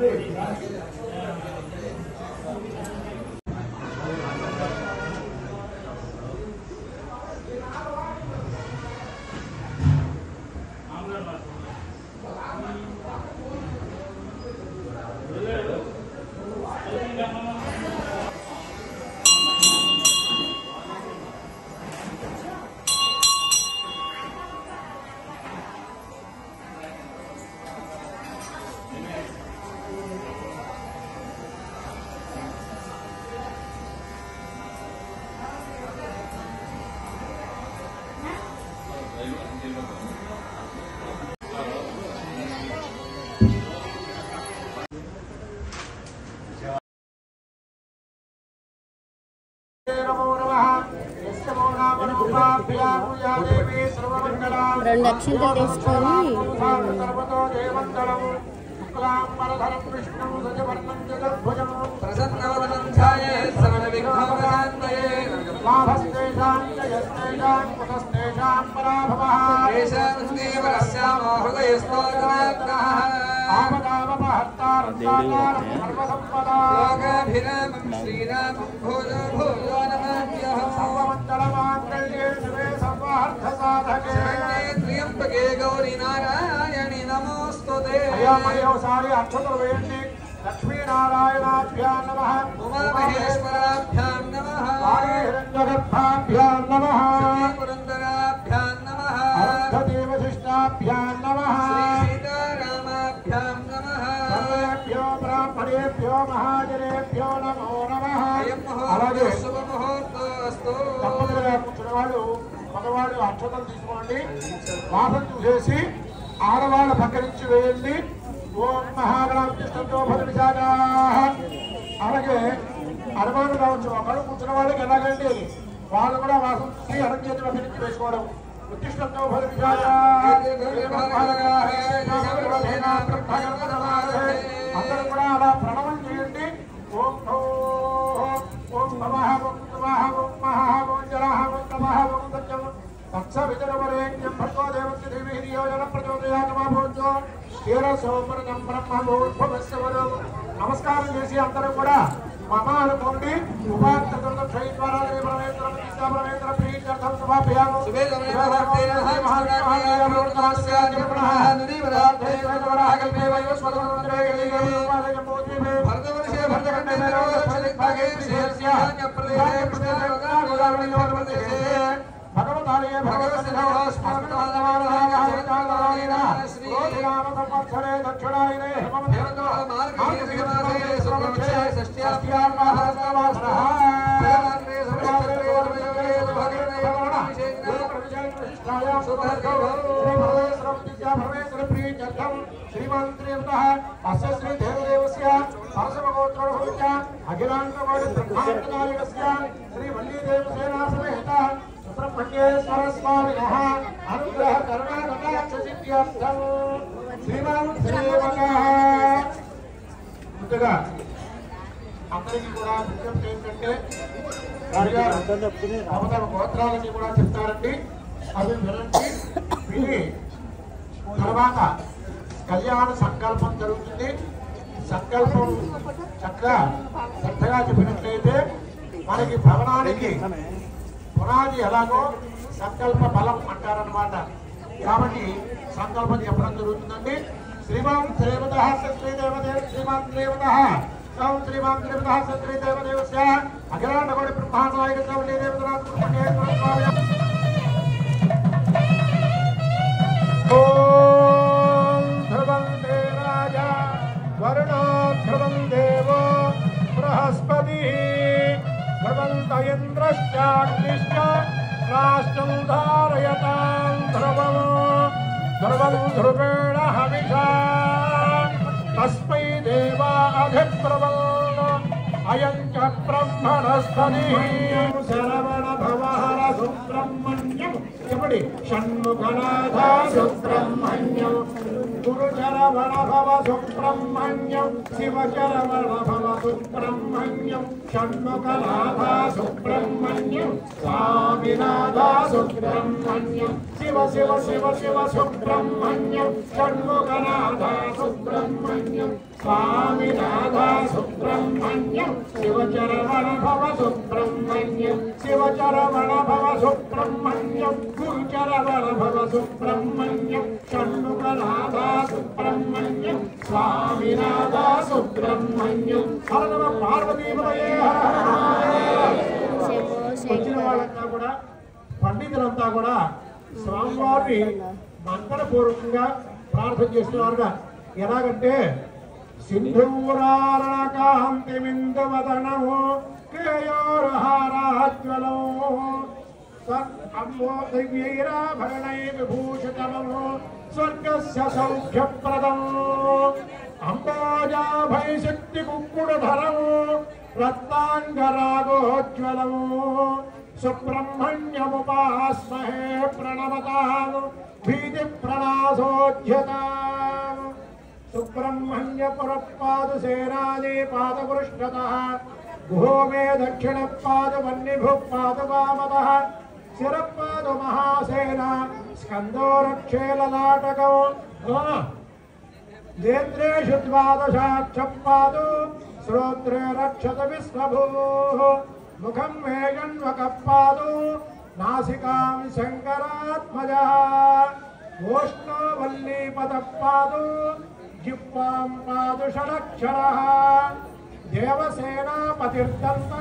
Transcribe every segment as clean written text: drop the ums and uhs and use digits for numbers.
రెండు అక్షంతలు తీసుకొని त्र्यंबके गौरी नारायणी नमोस्तुते अयोसारी अक्षतल वेयंडी लक्ष्मी नारायणाभ्यां नमः उमा महेश्वराभ्यां नमः वाणी हिरण्यगर्भाभ्यां नमः श्री पुरंदराभ्यां नमः अर्धदेवशिष्टाभ्यां नमः श्री सीतारामाभ्यां नमः सर्वेभ्यो ब्राह्मणेभ्यो महाजनेभ्यो नमो नमः अयं मुहूर्तो शुभ मुहूर्तोऽस्तु तప్పనిసరిగా కూర్చున్నవాళ్ళు మగవాళ్ళు అక్షతలు తీసుకోండి వాసన చూసేసి ఆడవాళ్ళ పక్క నుంచి వేయండి ఓం మహాగణాధిష్ఠతో భద్రశాఖ అలాగే అనుమానం రావచ్చు ఒకరు కూర్చున్న వాళ్ళకి ఎలాగండి వాళ్ళు కూడా వాసన చూసి అరంగేతుల పక్క నుంచి వేసుకోవడం ఉత్తిష్టంతో భద్రశాఖ అందరూ కూడా అలా ప్రణవం చేయండి ఓం ఓం నమః ఓం నమః ఓం మహః ఓం జలః ఓం తమః ఓం సత్యం తత్సవితుర్వరేణ్యం భర్గో దేవస్య ధీమహి ధియో యో నః ప్రచోదయాత్ మా భూత్వో క్షీరసోమృతం బ్రహ్మభూర్భువస్సవరో నమస్కారం చేసి అందరూ కూడా మమ అనుకోండి ఉపాత్తతుల క్షయ ద్వారా పరమేశ్వరం పరమేశ్వర ప్రీత్యర్థం సమాపయాము भगवतालय भगवत्सरे दक्षिणायने श्रीमंत्रियन्तः अस्य श्री देवदेवस्य परशुमगोत्रोद्भवस्य अखिलाण्डकोटि ब्रह्माण्डनायकस्य श्री वल्लीदेवसेना समेत सुब्रह्मण्येश्वर स्वामिनः अनुग्रह करुणाकटाक्ष सिद्ध्यर्थं श्रीमान् श्रीमतः ముందుగా అందరికీ కూడా విజ్ఞప్తి ఏంటంటే తమ గోత్రాలన్నీ కూడా చెప్తారండి అవి వినండి విని తర్వాత కళ్యాణ సంకల్పం జరుగుతుంది సంకల్పం చక్కగా శ్రద్ధగా చెప్పినట్లయితే మనకి భవనానికి పునాది ఎలాగో సంకల్ప బలం అంటారనమాట కాబట్టి సంకల్పం చెప్పడం జరుగుతుందండి श्रीमान श्रीमतः श्रीदेवदेव श्रीमान देवतः सौ श्रीमान देवतः श्रीदेवदेवस्य अखिलाण्डकोटि ब्रह्माण्डनायकस्य वल्लीदेवनाथ सुब्रह्मण्येश्वर स्वामी ओम ध्रुवं देवाय वरुणो ध्रुवं देवो बृहस्पतिः ध्रुवन्त इन्द्रश्चाग्निश्च राष्ट्रं धारयतां ध्रुवम् ध्रुवं ध्रुवेण हविषा तस्मै देवा अधिप्रवन् अयं च ब्रह्मणस्पतिः शरवण भवहर सुब्रह्मण्यं यमडि षण्मुखनाथ सुब्रह्मण्यं गुरुचरवण भव सुब्रह्मण्यं शिवचरवण भव सुब्रह्मण्यं षण्मुखनाथ सुब्रह्मण्यं स्वामिनाथ सुब्रह्मण्यं शिव शिव शिव शिव सुब्रह्मण्यं षण्मुखनाथ सुब्रह्मण्यं स्वामिनाथ सुब्रह्मण्यं शिवचरवण भव सुब्रह्मण्यं शिवचरवण भव सुब्रह्मण्यं गुरुचरवण भव सुब्रह्मण्यं षण्मुखनाथ सुब्रह्मण्यं स्वामिनाथ सुब्रह्मण्यं हर नमः पार्वतीपतये వచ్చిన వాళ్ళంతా కూడా పండితులంతా కూడా స్వామివారిని మంత్రపూర్వకంగా ప్రార్థన చేస్తున్నారుగా. ఎలాగంటే సింధూరారణకాంతిమిందువదనము కేయోరహారాజ్వలము దివ్యైరాభరణై విభూషితము స్వర్గస్య సౌఖ్యప్రదము అంబాజాభై శక్తి కుక్కుడధరము రత్నాంగరాగోజ్వలము సుబ్రహ్మణ్యముపాస్మహే ప్రణమతాము భీతి ప్రణాశోధ్యతాము సుబ్రహ్మణ్య పురపాదు సేనాది పాదపృష్ఠత గుహోమే దక్షిణ పాదు వన్నిభు పాదు వామతః శిరపాదు మహాసేన స్కందో రక్షే లలాటకం నేత్రేషు ద్వాదశాక్షపాదు శ్రోత్రే రక్షత విశ్వభూః ముఖం మేఘన్వకపాదు నాసికాం శంకరాత్మజః ఓష్ణో వల్లీపదపాదు జిహ్వాం పాదు షడక్షరః దేవసేనాపతిర్దంత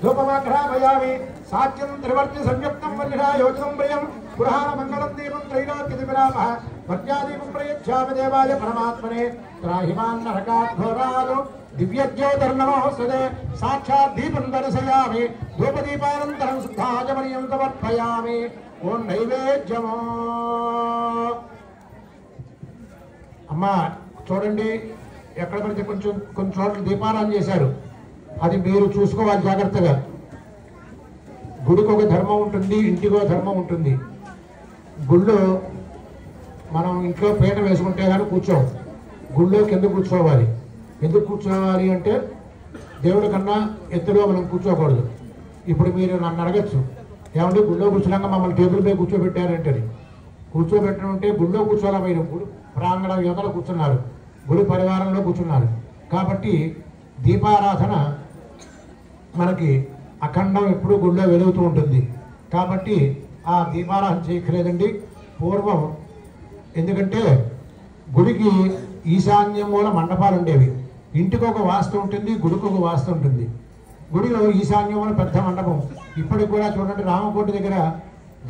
ధూపమాఘ్రాపయామి సాఖ్యం త్రివర్తి సంయుక్తం వల్లిషా యోజితం ప్రియం పురాణ మంగళం దీపం త్రైలోక్యదివిరామః వర్జాదీపం ప్రయచ్ఛామి దేవాయ పరమాత్మనే త్రాహిమాన్ నరకాఘోరాలు దివ్యజ్యోతిర్నమోస్తదే సాక్షాత్ దీపం దర్శయామి ధూపదీపానంతరం శుద్ధాచమనీయం సమర్పయామి ఓం నైవేద్యమో. అమ్మా చూడండి, ఎక్కడ పడితే కొన్ని చోట్ల దీపారాధన చేశారు. అది మీరు చూసుకోవాలి జాగ్రత్తగా. గుడికి ఒక ధర్మం ఉంటుంది, ఇంటికి ఒక ధర్మం ఉంటుంది. గుళ్ళో మనం ఇంట్లో పీట వేసుకుంటే కానీ కూర్చోం. గుళ్ళో కింద కూర్చోవాలి. ఎందుకు కూర్చోవాలి అంటే దేవుడి కన్నా ఎత్తులో మనం కూర్చోకూడదు. ఇప్పుడు మీరు నన్ను అడగచ్చు, ఏమంటే గుళ్ళో కూర్చున్నాక మమ్మల్ని టేబుల్ మీద కూర్చోబెట్టారంటే, కూర్చోబెట్టడం అంటే గుళ్ళో కూర్చోవాలి. మీరు గుడి ప్రాంగణ యువతలో కూర్చున్నారు, గుడి పరివారంలో కూర్చున్నారు. కాబట్టి దీపారాధన మనకి అఖండం ఎప్పుడూ గుళ్ళో వెలుగుతూ ఉంటుంది. కాబట్టి ఆ దీపారాధన చేయక్కర్లేదండి. పూర్వం ఎందుకంటే గుడికి ఈశాన్యం మూల మండపాలు ఉండేవి. ఇంటికి ఒక వాస్తు ఉంటుంది, గుడికి ఒక వాస్తు ఉంటుంది. గుడిలో ఈశాన్యం మూల పెద్ద మండపం ఇప్పటికి కూడా చూడండి. రామకోటి దగ్గర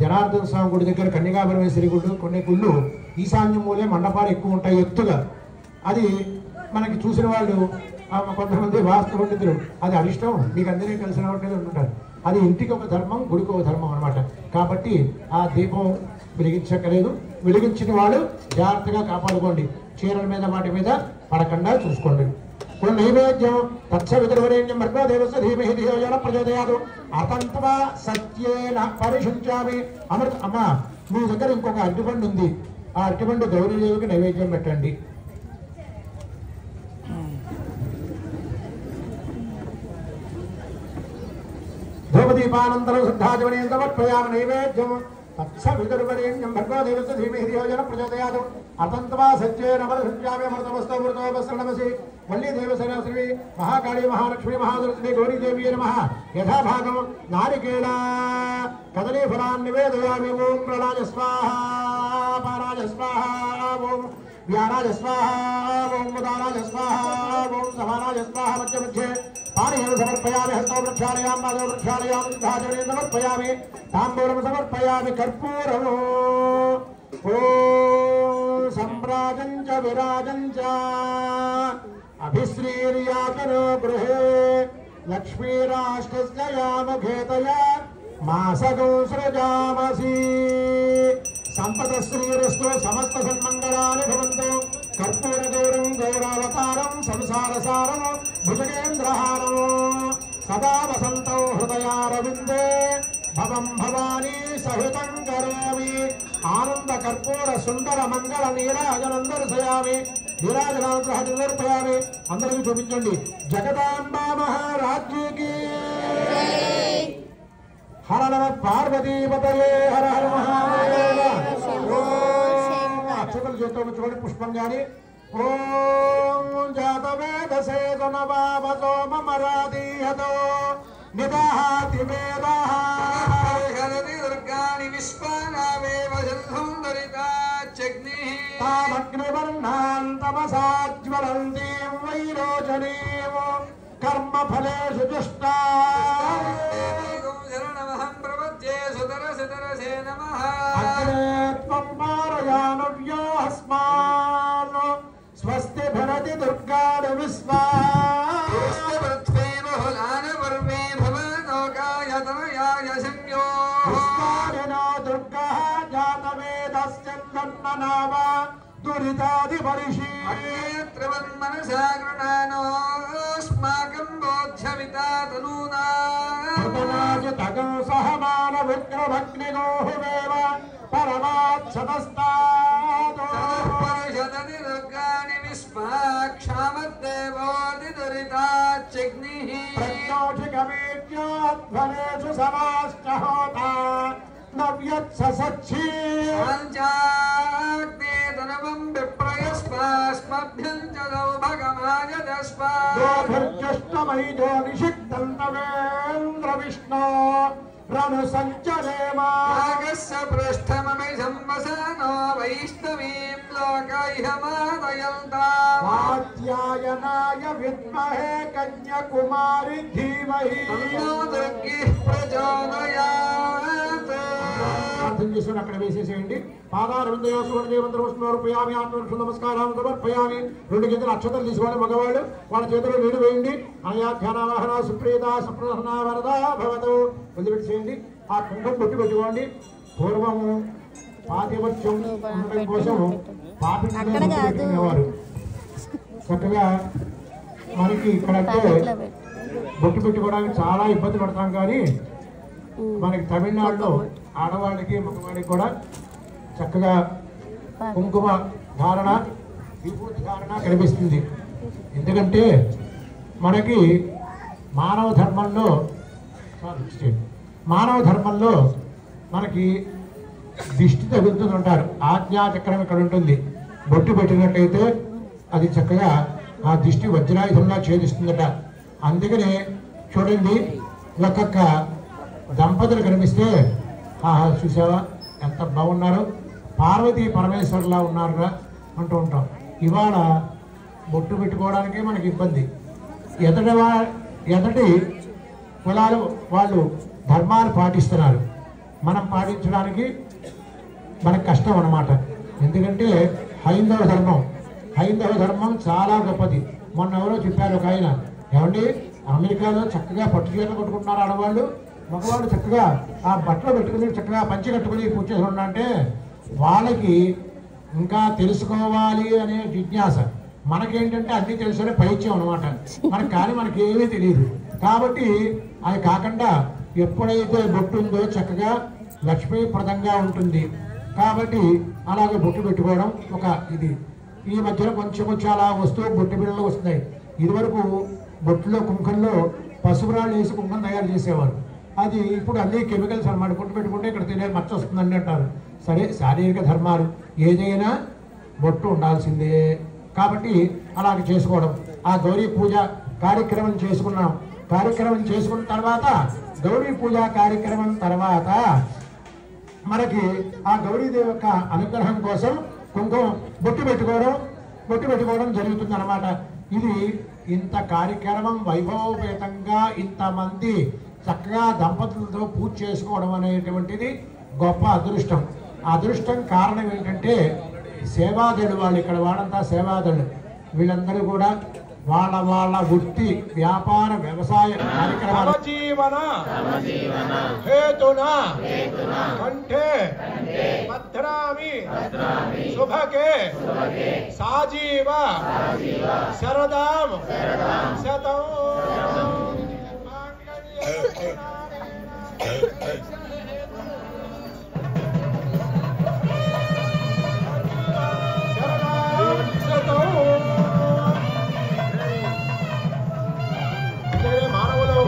జనార్దన స్వామి గుడి దగ్గర కన్యకాపరమేశ్వరి గుడి కొన్ని గుళ్ళు ఈశాన్యం మూలే మండపాలు ఎక్కువ ఉంటాయి ఎత్తుగా. అది మనకి చూసిన వాళ్ళు కొంతమంది వాస్తు పండితులు అది అరిష్టం, మీకు అందరికీ తెలిసిన వాటిలో ఉంటుంటారు. అది ఇంటికి ఒక ధర్మం, గుడికి ఒక ధర్మం అనమాట. కాబట్టి ఆ దీపం వెలిగించక్కలేదు. వెలిగించిన వాళ్ళు జాగ్రత్తగా కాపాడుకోండి. చీరల మీద వాటి మీద పడకుండా చూసుకోండి. కొన్ని నైవేద్యం తత్స విదుర్వరేణ్యం భర్గో దేవస్య ధీమహి ధియో యో న ప్రచోదయాత్ అతంత్వా సత్యేన పరిశుంచామి అమృత. అమ్మ మీ దగ్గర ఇంకొక అరటిపండు ఉంది, ఆ అరటిపండు గౌరీదేవికి నైవేద్యం పెట్టండి. ధూపదీపానంతరం శుద్ధాచమనీయం సమర్పయామి నైవేద్యం తత్స విదుర్వరేణ్యం భర్గో దేవస్య ధీమహి ధియో యో న ప్రచోదయాత్ అతంత్వా సత్యేన పరిశుంచామి అమృతమస్తు మృతోపస్రణమసి వల్లీ దేవసేనాశ్రీ మహాకాళీ మహాలక్ష్మీ మహాదుర్గీ గౌరీదేవి నమః. యథాభాగం నారికేళ కదలీ ఫలాన్ని నివేదయామి. ఓం ప్రళాయ స్వాహ, పారాయ స్వాహ, ఓం వ్యారాయ స్వాహ, ఓం ఉదారాయ స్వాహ, ఓం సమానాయ స్వాహ. మధ్య మధ్య పానీయం సమర్పయామి. హస్తో వృక్షాలయాం పాదో వృక్షాలయాం సిద్ధాచమనీయం సమర్పయామి. తాంబూలం సమర్పయామి. కర్పూరము ఓం సంప్రాజం చ విరాజం చ అభిశ్రీర్యాతనో గృహే లక్ష్మీరాష్ట్రస్య యామఘేతయా మాసగం సృజామసి. సంపద శ్రీరస్తు సమస్త సన్మంగళాని భవంతు. కర్పూర గౌరం గౌరావతారం సంసారసారం భుజగేంద్రహారం సదా వసంతం హృదయారవిందే భవం భవానీ సహితం కరోమి. ఆనంద కర్పూర సుందర మంగళ నీరాజనం దర్శయామి. నీరాజనాగ్రహాన్ని దర్శయామి. అందరికీ చూపించండి. జగదాంబా మహారాజ్ఞికి హర నమ పార్వతీపతయే. హర హర మహాదేవ. చేతితో ఉంచుకోండి పుష్పం కానీ. ఓం జాతవేదసే ధనవావతో మమరాదీయతో నిదహాతి వేదః హరతి దుర్గాని విశ్వానావేవ జల్ధుందరితాచగ్నిః తామగ్నివర్ణాన్ తమసాజ్వలంతీం వైరోచనీం కర్మఫలేషు దుష్టా శరణమహం ప్రపద్యే సుతరసితరసే నమః. అగ్నే త్వం పారయానవ్యో అస్మాన్ స్వస్తి భరతి దుర్గాని విశ్వా దుర్గా జాతవేదస్యందన్ననామ దురితాదిపరిషి మనసా గృణానోస్మాకం బోధ్యమితాతనూనా తగం సహమాన విక్రమగ్నిగోహువేవ పరమాత్సతస్తాదో పరిషదతి దుర్గాని విశ్వాక్షామద్దేవోది దురితాచగ్నిః ప్రజ్ఞోషికమేత్యోధ్వనేషు సమాశ్చ హోతా నవ్యత్స సచ్ఛీ పంచాగ్నే తనవం విప్రయస్మాస్మభ్యం చ సౌభగమాయదస్మా గోభిర్జష్టమైజో నిషిక్తంతవేంద్ర విష్ణో రను సంచరేమా నాగస్య పృష్ఠమమి సంవసనో వైష్ణవీం లోకైహమాదయంతా కాత్యాయనాయ విద్మహే కన్యాకుమారి ధీమహి తన్నో దుర్గిః ప్రచోదయాత్. ప్రార్థన చేసుకుని అక్కడ వేసేసేయండి. పాదాలు దేవతరుపయామి ఆత్మను నమస్కారం సమర్పయామి. 2 గంటల అక్షతలు తీసుకోవాలి మగవాళ్ళు. వాళ్ళ చేతిలో నీడు వేయండి. అయాధ్యానవాహన సుప్రీత సుప్రసన్న వరదా భవతు వదిలిపెట్టేయండి. ఆ కుంకుమ బొట్టు పెట్టుకోండి. పూర్వము పాతివత్యం ఉండడం కోసం పాపివారు చక్కగా మనకి ఇక్కడంటే బొట్టు పెట్టుకోవడానికి చాలా ఇబ్బంది పడతాం. కానీ మనకి తమిళనాడులో ఆడవాళ్ళకి మగవాళ్ళకి కూడా చక్కగా కుంకుమ ధారణ విభూతి ధారణ కనిపిస్తుంది. ఎందుకంటే మనకి మానవ ధర్మంలో మనకి దిష్టి తగులుతుంది అంటారు. ఆజ్ఞాచక్రం ఇక్కడ ఉంటుంది. బొట్టు పెట్టినట్టయితే అది చక్కగా ఆ దిష్టి వజ్రాయుధంలా ఛేదిస్తుందట. అందుకనే చూడండి, ఒక్కొక్క దంపతులు కనిపిస్తే ఆహా చూసావా ఎంత బాగున్నారు, పార్వతీ పరమేశ్వరులా ఉన్నారురా అంటూ ఉంటాం. ఇవాళ బొట్టు పెట్టుకోవడానికే మనకి ఇబ్బంది. ఎదటి కులాలు వాళ్ళు ధర్మాలు పాటిస్తున్నారు, మనం పాటించడానికి మనకు కష్టం అన్నమాట. ఎందుకంటే హైందవ ధర్మం చాలా గొప్పది. మొన్న ఎవరో చెప్పారు ఒక ఆయన, ఏమండి అమెరికాలో చక్కగా పట్టు చీరలు కట్టుకుంటున్నారు ఆడవాళ్ళు, మగవాళ్ళు చక్కగా ఆ బట్టలు పెట్టుకుని చక్కగా పంచి కట్టుకుని పూజ చేసుకుంటా అంటే వాళ్ళకి ఇంకా తెలుసుకోవాలి అనే జిజ్ఞాస. మనకేంటంటే అన్నీ తెలుసుకునే పైత్యం అనమాట మనకి. కానీ మనకి ఏమీ తెలియదు. కాబట్టి అది కాకుండా ఎప్పుడైతే బొట్టు ఉందో చక్కగా లక్ష్మీప్రదంగా ఉంటుంది. కాబట్టి అలాగే బొట్టు పెట్టుకోవడం ఒక ఇది. ఈ మధ్యలో కొంచెం అలా వస్తూ బొట్టు బిళ్ళలు వస్తున్నాయి. ఇదివరకు బొట్టులో కుంకంలో పసుపు రాళ్ళు వేసి కుంకం తయారు చేసేవారు. అది ఇప్పుడు అన్ని కెమికల్స్ అన్నమాట. బొట్టు పెట్టుకుంటే ఇక్కడ తినే మచ్చ వస్తుందని అంటారు. సరే, శారీరక ధర్మాలు ఏదైనా బొట్టు ఉండాల్సిందే. కాబట్టి అలాగే చేసుకోవడం. ఆ గౌరీ పూజ కార్యక్రమం చేసుకున్నాం. కార్యక్రమం చేసుకున్న తర్వాత గౌరీ పూజ కార్యక్రమం తర్వాత మనకి ఆ గౌరీదేవి యొక్క అనుగ్రహం కోసం కుంకుమ బొట్టు పెట్టుకోవడం జరుగుతుంది అన్నమాట. ఇది ఇంత కార్యక్రమం వైభవపేతంగా ఇంతమంది చక్కగా దంపతులతో పూజ చేసుకోవడం అనేటువంటిది గొప్ప అదృష్టం. అదృష్టం కారణం ఏంటంటే సేవాదళులు వాళ్ళు, ఇక్కడ వాళ్ళంతా సేవాదళులు. వీళ్ళందరూ కూడా వాళ్ళ వృత్తి వ్యాపార వ్యవసాయ కార్యక్రమాలు జీవన హేతునా కంఠే భద్రామి శుభకే సాజీవ శరదాం శతం మానవులు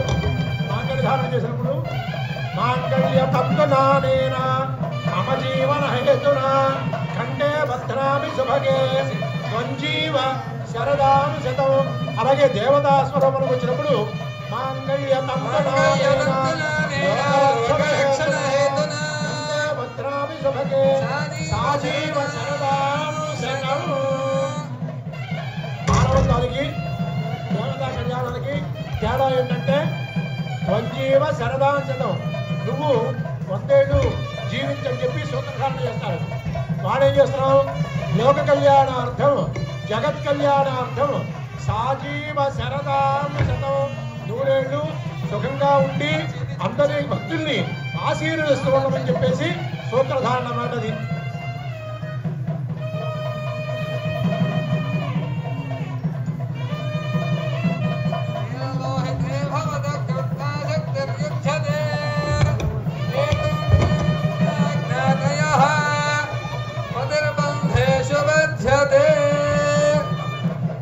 మాంగళ్యధారణ చేసినప్పుడు మాంగళ్య తత్వనానేన మమ జీవన హేతునా కంఠే భద్రామి శుభ శుభగే సంజీవ శరదాను శతం. అలాగే దేవతా స్వరములకు వచ్చినప్పుడు మాంగళ్య భద్రామి శుభగే సాజీవ శరదాను శతం. మానవతానికి దేవతా కళ్యాణానికి తేడా ఏంటంటే సంజీవ శరదాను శతం. నువ్వు 100 ఏళ్ళు జీవించని చెప్పి సూత్రధారణ చేస్తారు. వాడేం చేస్తున్నావు? లోక కళ్యాణార్థం జగత్ కళ్యాణార్థం సాజీవ శరదాను శతం. 100 ఏళ్ళు సుఖంగా ఉండి అందరి భక్తుల్ని ఆశీర్వదిస్తూ ఉండమని చెప్పేసి సూత్రధారణ అన్నది.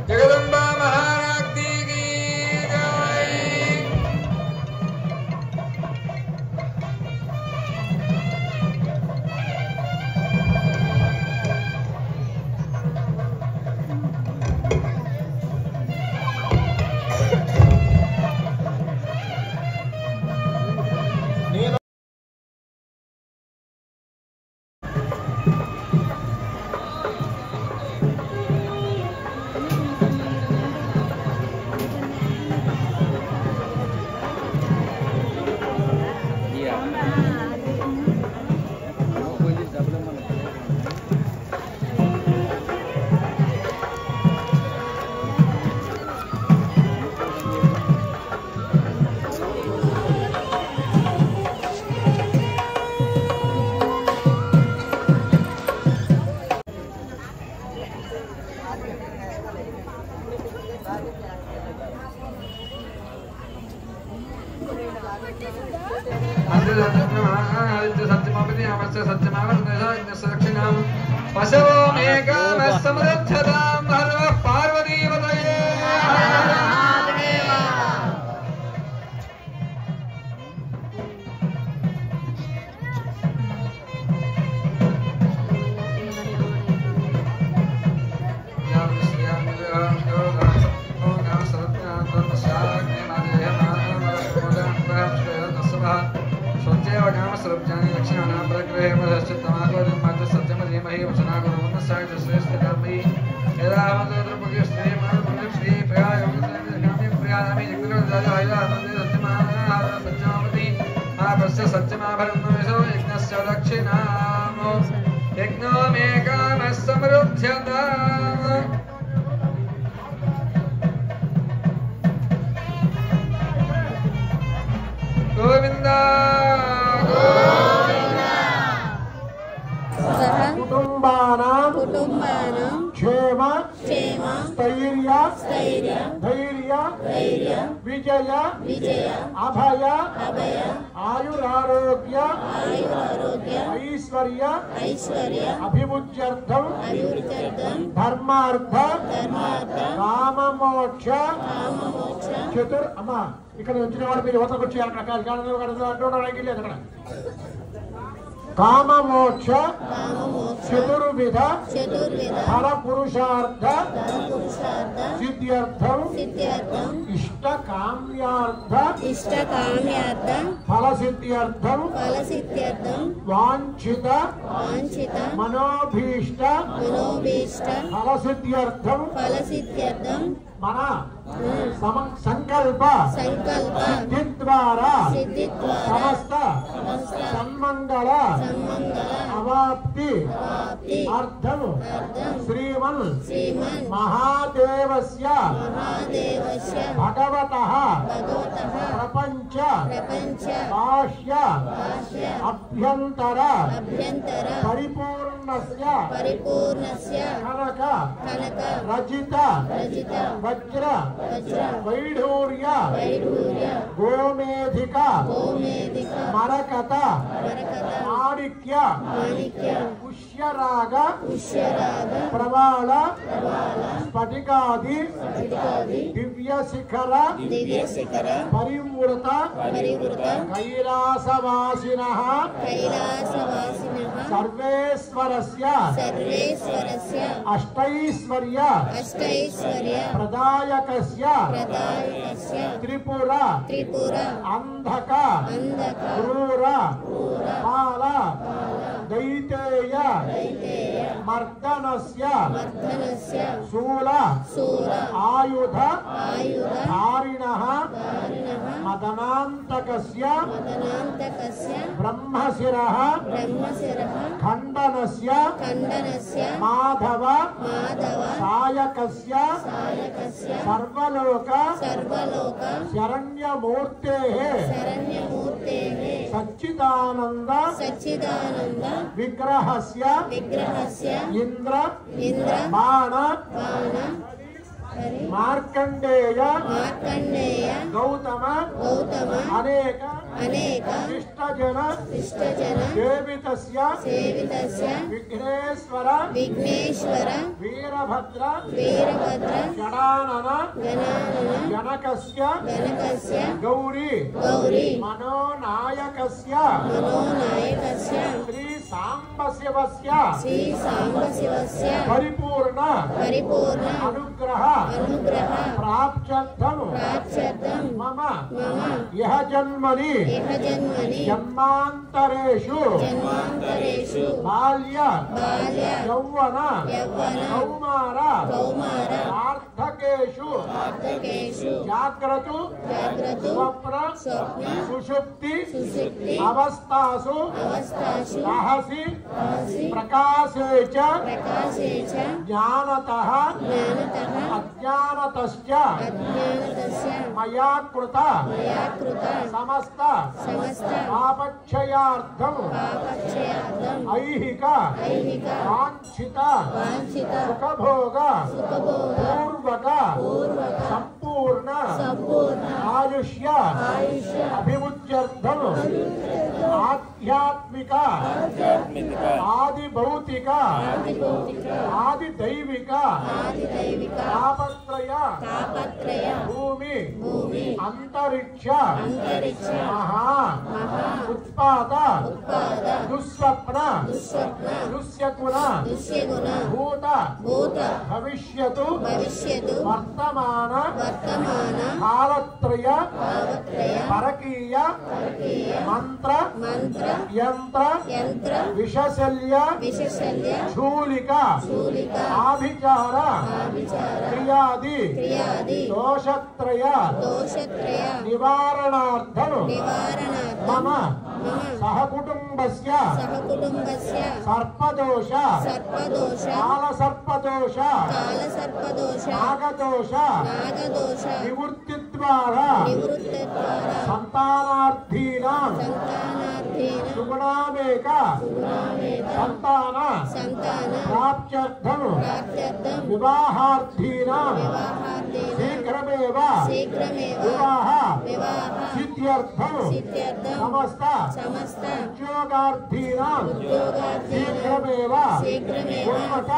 జగదంబా మహారాజ్ఞి కీ జై. నేను కుటుంబానాం క్షేమ స్థైర్య ధైర్య విజయ అభయ ఆయురారోగ్య ఐశ్వర్య అభివృద్ధ్యర్థం ధర్మార్థ కామమోక్ష అమ్మా ఇక్కడ వచ్చిన వాడు మీరు యువతకు వచ్చి అంటున్నారు అక్కడ కామమోక్ష చతుర్విధ ఫల పురుషార్థ సిద్ధ్యర్థం ఇష్టకామ్యార్థ ఫల సిద్ధ్యర్థం వాంఛిత మనోభీష్ట ఫల సిద్ధ్యర్థం మన సంకల్ప సిద్ధి ద్వారా సమస్త సన్మంగళ అవాప్తి అర్థం శ్రీమన్ మహాదేవస్య భగవతః ప్రపంచ బాహ్య అభ్యంతర పరిపూర్ణస్య కనక రజిత వజ్ర వైఢూర్య గోమేధిక మరకత మాణిక్య పుష్యరాగ ప్రవాళ స్ఫటికాది దివ్యశిఖర పరివృత కైలాసవాసినః सर्वेश्वरस्य अष्टैश्वर्य प्रदायकस्य त्रिपुर अंधक क्रूर काल दैतेय मर्दनस्य शूल आयुध धारिणः मदनान्तकस्य ब्रह्मशिरः खण्डनस्य माधव सायकस्य सर्वलोक शरण्यमूर्तेः सच्चिदानंद विग्रहस्य इंद्र बाण मार्कंडेय गौतम अनेक इष्टजन सेवितस्य विघ्नेश्वर वीरभद्र षडानन जनकस्य गौरी मनोनायकस्य श्री सांबशिवस्य परिपूर्ण अनुग्रह प्राप्त्यर्थं मम यह जन्मनि जन्मान्तरेषु बाल्य यौवन कौमार वार्धकेषु जाग्रतु स्वप्न सुषुप्ति अवस्थासु रहसि प्रकाशे च ज्ञानतः अज्ञानतश्च मया कृत समस्त पापक्षयार्थं ऐहिक वांछित सुखभोग पूर्वक संपूर्ण आयुष्य अभिवृद्ध्यर्थं आध्यात्मिक आदि भौतिक आदि दैविक तापत्रय भूमि अंतरिक्ष महा उत्पाद दुस्वप्न दुष्यगुण भूत भविष्यतु वर्तमान कालत्रय परकीय मंत्र यंत्र विषशल्य शूलिका आभिचार क्रियादि दोषत्रय निवारणार्थं मम सहकुटुम्बस्य सर्पदोष कालसर्पदोष नागदोष निवृत्तिद्वारा संतानार्थीनां सुगुणामेक संतान प्राप्त्यर्थं विवाहार्थीनां शीघ्रमेव विवाह सिद्ध्यर्थं समस्त उद्योगार्थीनां शीघ्रमेव उन्नत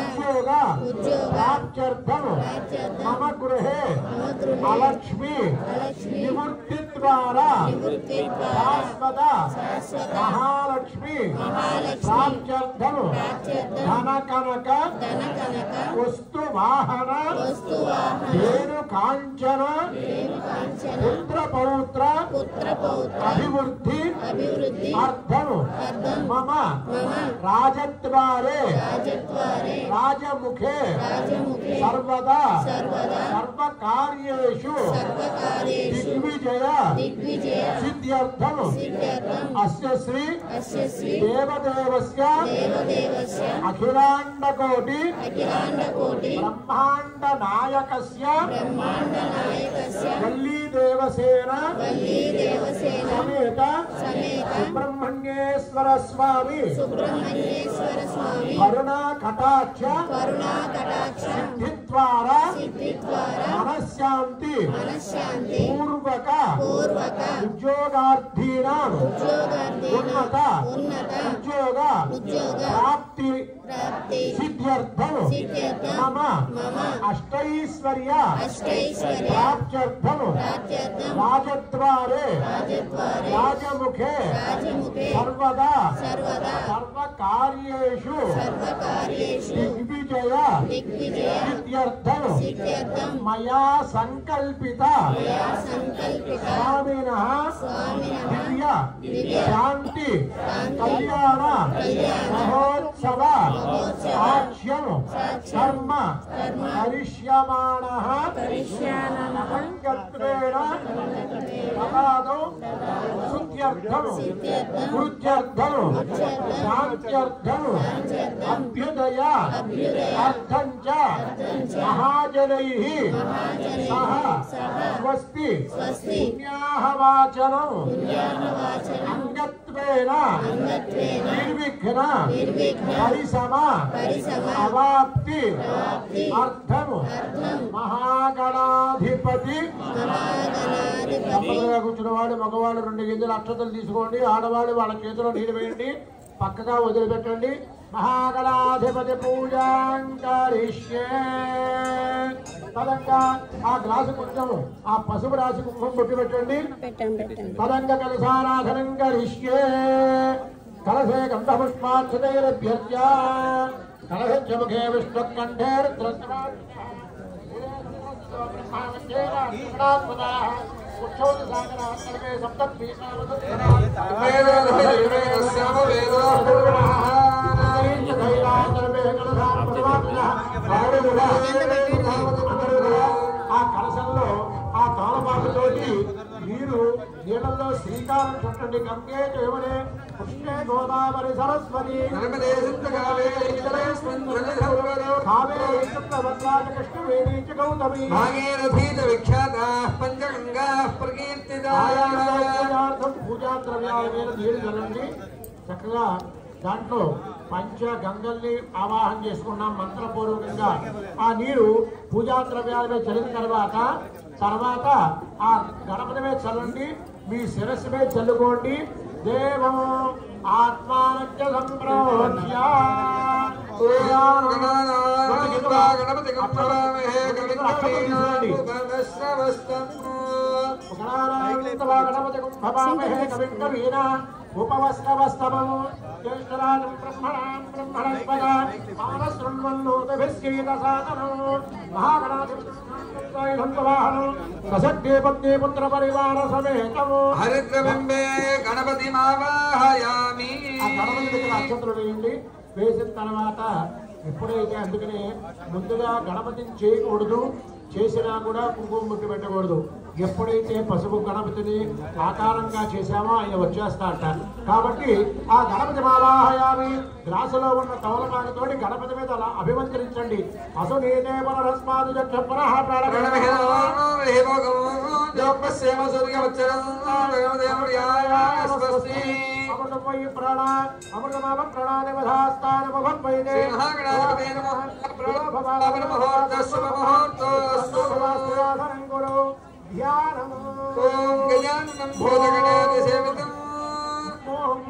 उद्योग प्राप्त्यर्थं मम गृहे अलक्ष्मी निवृत्तिद्वारा शाश्वत महालक्ष्मी प्राप्त्यर्थं धनकनक वस्तु वाहन धेनु कांचन पुत्र पौत्र अभिवृद्धि अर्थं मम राजद्वारे राजमुखे सर्वदा सर्वकार्येषु दिग्विजय सिद्ध्यर्थं अस्य श्री देवदेवस्य अखिलाण्डकोटि ब्रह्माण्ड नायकस्य वल्लीदेवसेन समेत सुब्रह्मण्येश्वर स्वामी करुणा कटाक्ष सिद्धिद्वारा मनश्शान्ति पूर्वक उद्योगार्थीनां उन्नत उद्योग प्राप्ति सिद्ध्यर्थं సిద్ధ్యర్థము మమ అష్టైశ్వర్య ప్రాప్త్యర్థము రాజద్వారే రాజముఖే సర్వదా సర్వకార్యేషు దిగ్విజయ ఇత్యర్థము మయా సంకల్పిత స్వామినః దివ్య శాంతి కళ్యాణ మహోత్సవ సాక్ష్యం కర్మ కరిష్యమాణః సంకల్పేన తదాదౌ శుద్ధ్యర్థము వృద్ధ్యర్థము శాంత్యర్థము అభ్యుదయ అర్థం చ మహాజనైః సహ స్వస్తి పుణ్యాహవాచనం అంగత్వేన నిర్విఘ్న పరిసమ అవాప్తి అర్థము మహాగణాధిపతి. కూర్చున్న వాడు మగవాళ్ళు 2 గింజలు అక్షతలు తీసుకోండి, ఆడవాళ్ళు వాళ్ళ చేతిలో నీళ్ళు వేయండి, పక్కగా వదిలిపెట్టండి. మహాగణాధిపతి పూజాంకరిష్యే. పదంగా ఆ గ్లాసు కొంచెం ఆ పసుపు రాసి కుంకుమ బొట్టు పెట్టండి. పదంగా కలసారాధనం కరిష్యే. కలసే గంధపుష్పాక్షతైరభ్యర్చ్య కలసముఖే విష్ణుకంఠే ఆ కలశంలో ఆ తోలపాటుతోటి మీరు నీళ్ళల్లో శ్రీకారం చుట్టండి. గంగే యమునే కృష్ణే గోదావరి సరస్వతి కృష్ణవేణీ చ గౌతమి పూజా ద్రవ్యాల మీద నీళ్లు చల్లండి. చక్కగా దాంట్లో పంచ గంగల్ని ఆవాహన చేసుకున్నాం మంత్రపూర్వకంగా. ఆ నీరు పూజా ద్రవ్యాల మీద చల్లిన తర్వాత ఆ గణపతి మీద చల్లండి, మీ శిరస్సు మీద చల్లుకోండి. దేవం ఆత్మానజ్ఞ సంప్రోధ్య ఉపవస్తవస్తమము జ్యేష్ఠరాజం బ్రహ్మణాం బ్రహ్మణస్పద మానశృణ్వన్నోతభిశ్చీతసాదనం మహాగణాధిపతివాహనం సశక్తి పత్ని పుత్ర పరివార సమేతము హరిద్రబింబే గణపతి మావాహయామి. ఆ గణపతి దగ్గర అక్షతలు వేయండి. వేసిన తర్వాత ఎప్పుడైతే అందుకనే ముందుగా గణపతిని చేయకూడదు, చేసినా కూడా కుంకుమ ముట్టు పెట్టకూడదు. ఎప్పుడైతే పసుపు గణపతిని ఆకారంగా చేశామో ఆయన వచ్చేస్తాడట. కాబట్టి ఆ గణపతి మావాహయామి గ్రాసులో ఉన్న తవలపాకతోటి గణపతి మీద అలా అభిమంత్రించండి. అసునీతే పునరస్మాదు జక్ష పునః అమృతమామ ప్రణానివధాస్తానమభద్వైతే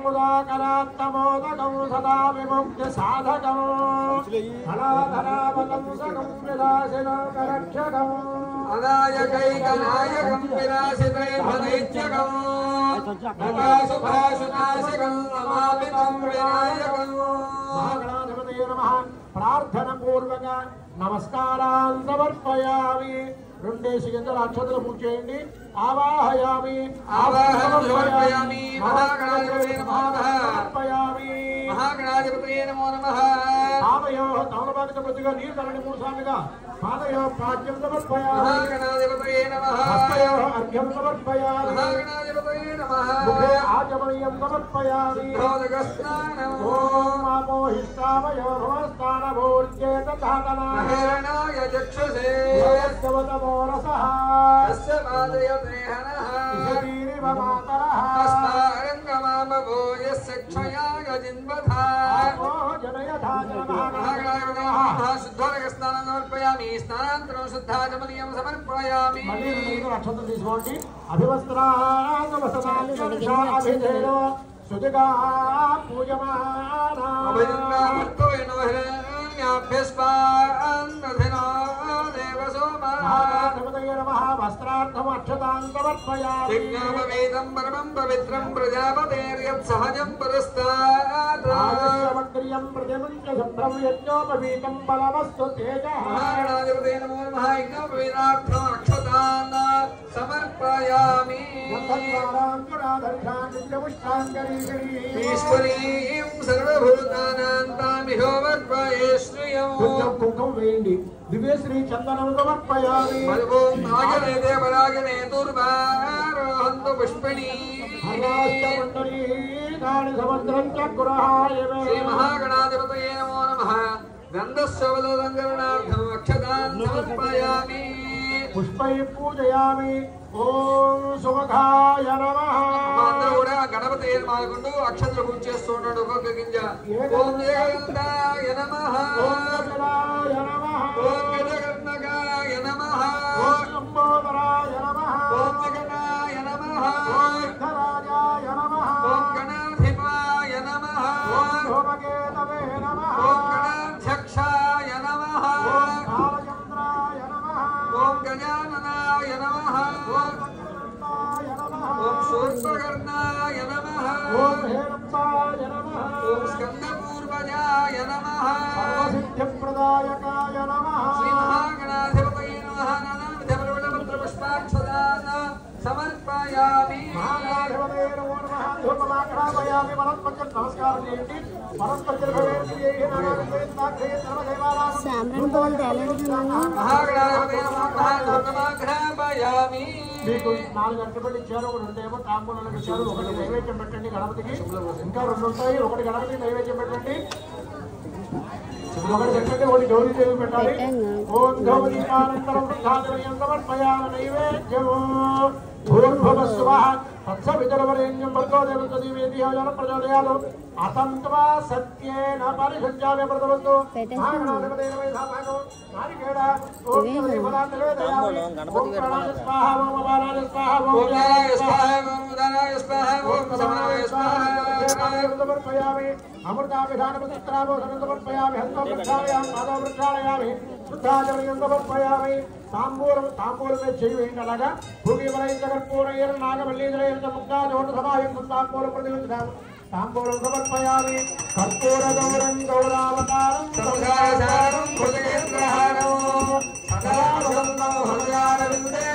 ముదాకరాత్తమోదకం సదా విముక్తి సాధకం ఫలాధరావతం సకం విలాసిలోకరక్షకం అనాయకైకనాయకం వినాశితైర్భనైత్యకం నకాసుభాసునాశకం నమామితం వినాయకం. మహాగణాధిపతయే నమః. ప్రార్థన పూర్వక నమస్కారాన్ సమర్పయామి. 2 గింజల అక్షతలు పూజ చేయండి. ఆవాహయామి ఆవాహయామి మహాగణాధిపతయే నమః. సమర్పయామి. మహాగణాధిపతయే నమో నమః. పాదయో తమలపాకతో కొద్దిగా నీరు తరండి 3 సార్లుగా. పాదయో పాద్యం సమర్పయామి. మహాగణాధిపతయే నమః. హస్తయో అర్ఘ్యం సమర్పయామి. మహాగణాధిపతయే నమః. ముఖే ఆచమనీయం సమర్పయామి. భోదకస్నానం ఓం ఆమోహిష్టామయో భవస్థానభూర్యేత ధాతనా మహేణాయ చక్షుషే యస్యవతమో రసః తస్య పాదయతేహనః ఇషతీరివ మాతరః తస్మారంగమామవో యస్య క్షయాయ జిన్వధా. ఓ జనయధాచన మహాగణాధిపతయే నమః. శుద్ధోదకస్నానం సమర్పయామి. స్నానానంతరం శుద్ధాచమనీయం సమర్పయామి. మళ్ళీ 2 అక్షతలు తీసుకోండి. అభివస్త్రాభిధేయో శుచిగా పూజమానా అభయంగార్తో హిరణ్యాభ్య దర్శనార్థం అక్షతాం సమర్పయామి. యజ్ఞోపవీతం పరమం పవిత్రం ప్రజాపతేర్యత్సహజం పురస్తాత్. ఆయుష్యమగ్ర్యం ప్రతిమంచ శుభ్రం యజ్ఞోపవీతం బలమస్తు తేజః. మహాగణాధిపతే నమో నమః. యజ్ఞోపవీతార్థం అక్షతాన్ సమర్పయామి. ఈశ్వరీం సర్వభూతానాం తామిహోవర్పయే శ్రియం. కుంకుమ వేయండి. దివ్యశ్రీ చందనం సమర్పయామి. ఓం నాగనే దేవరాగనే దుర్వారోహంతు పుష్పిణీ. శ్రీ మహాగణాధిపతయే నమో నమః. గంధస్వలదంగరణార్థం అక్షతాన్ సమర్పయామి. పుష్పై పూజయామి. ఓం సుముఖాయ నమః. అందరూ కూడా గణపతి మాకుంటూ అక్షతలు పూజ చేస్తూ ఉన్నాడు ఒక్కొక్క గింజ. ఓం జగన్నాయ నమః. ఓం గజాయ నమః. ఓం గజగణకాయ నమః. ఓం లంబోదరాయ నమః. ఓం జగన్నాయ నమః. ఓం విఘ్నరాజాయ నమః. ఓం గణాధిపాయ నమః. ఓం ధూమకేతవే నమః. ఓం గణాధ్యక్షాయ నమః. ఓం కాలచంద్రాయ నమః. ఓం గజాననాయ నమః. ఓం వజ్రదండాయ నమః. ఓం శూర్పకర్ణాయ నమః. ఓం హేరంబాయ నమః. ఓం స్కందపూర్వజాయ నమః. సర్వసిద్ధిప్రదాయకాయ నమః. శ్రీ మహాగణాధిపతయే నమః. నానావిధ పుష్పాక్షదాన సమర్పయామి. మహాగణాధిపతయే నమో నమః. ధూపమాఘ్రాపయామి. వనస్పత్యం నమస్కారం చేయండి. మహాగణాధిపతయే నమో నమః. ధూపమాఘ్రాపయామి. మీకు 4 గంటలు ఇచ్చారు. ఒక 2 ఏమో తాంబూలాలకు ఇచ్చారు. ఒకటి నైవేద్యం పెట్టండి గణపతికి. ఇంకా 2 ఉంటాయి. ఒకటి గణపతికి నైవేద్యం పెట్టండి. ఒకటి పెట్టండి. ఒకటి గౌరీ దేవి పెట్టాలి. ఓం గౌరీకానంతరం వృద్ధాచరయం సమర్పయామి నైవేద్యము. భూర్భువస్సువః తత్సవితుర్వరేణ్యం భర్గో దేవస్య ధీమహి ధియో యో నః ప్రచోదయాత్. అతంత్వా సత్యేన పరిశుద్ధ్యామి ప్రతవస్తు. మహాగణాధిపతయే నమః. భాగం నారికేళ ఓం శ్రీఫలాన్ని నివేదయామి. ఓం ప్రాణాయ స్వాహ. ఓం అపానాయ స్వాహ. ఓం ఓం జ్ఞానాయ స్వాహ. ఓం ఉదానాయ స్వాహ. ఓం సమానాయ స్వాహ. సమర్పయామి. అమృతాభిధానపతిత్రావో సమర్పయామి. హస్తం ప్రక్షాళయామి. పాదం ప్రక్షాళయామి. శుద్ధాచరణం సమర్పయామి. తాంబూలమే చేయి వేయండి. అలాగా భూమివరైకర్పూరయ్యర్ నాగవల్లీధరయ్యంత ముక్తా చోట సమాయం తాంబూలం ప్రతివించాము. తాంబూలం సమర్పయామి. కర్పూర గౌరం గౌరావతారం సౌధారసారం భుజగేంద్రహారం సదానందం హృదయారవిందే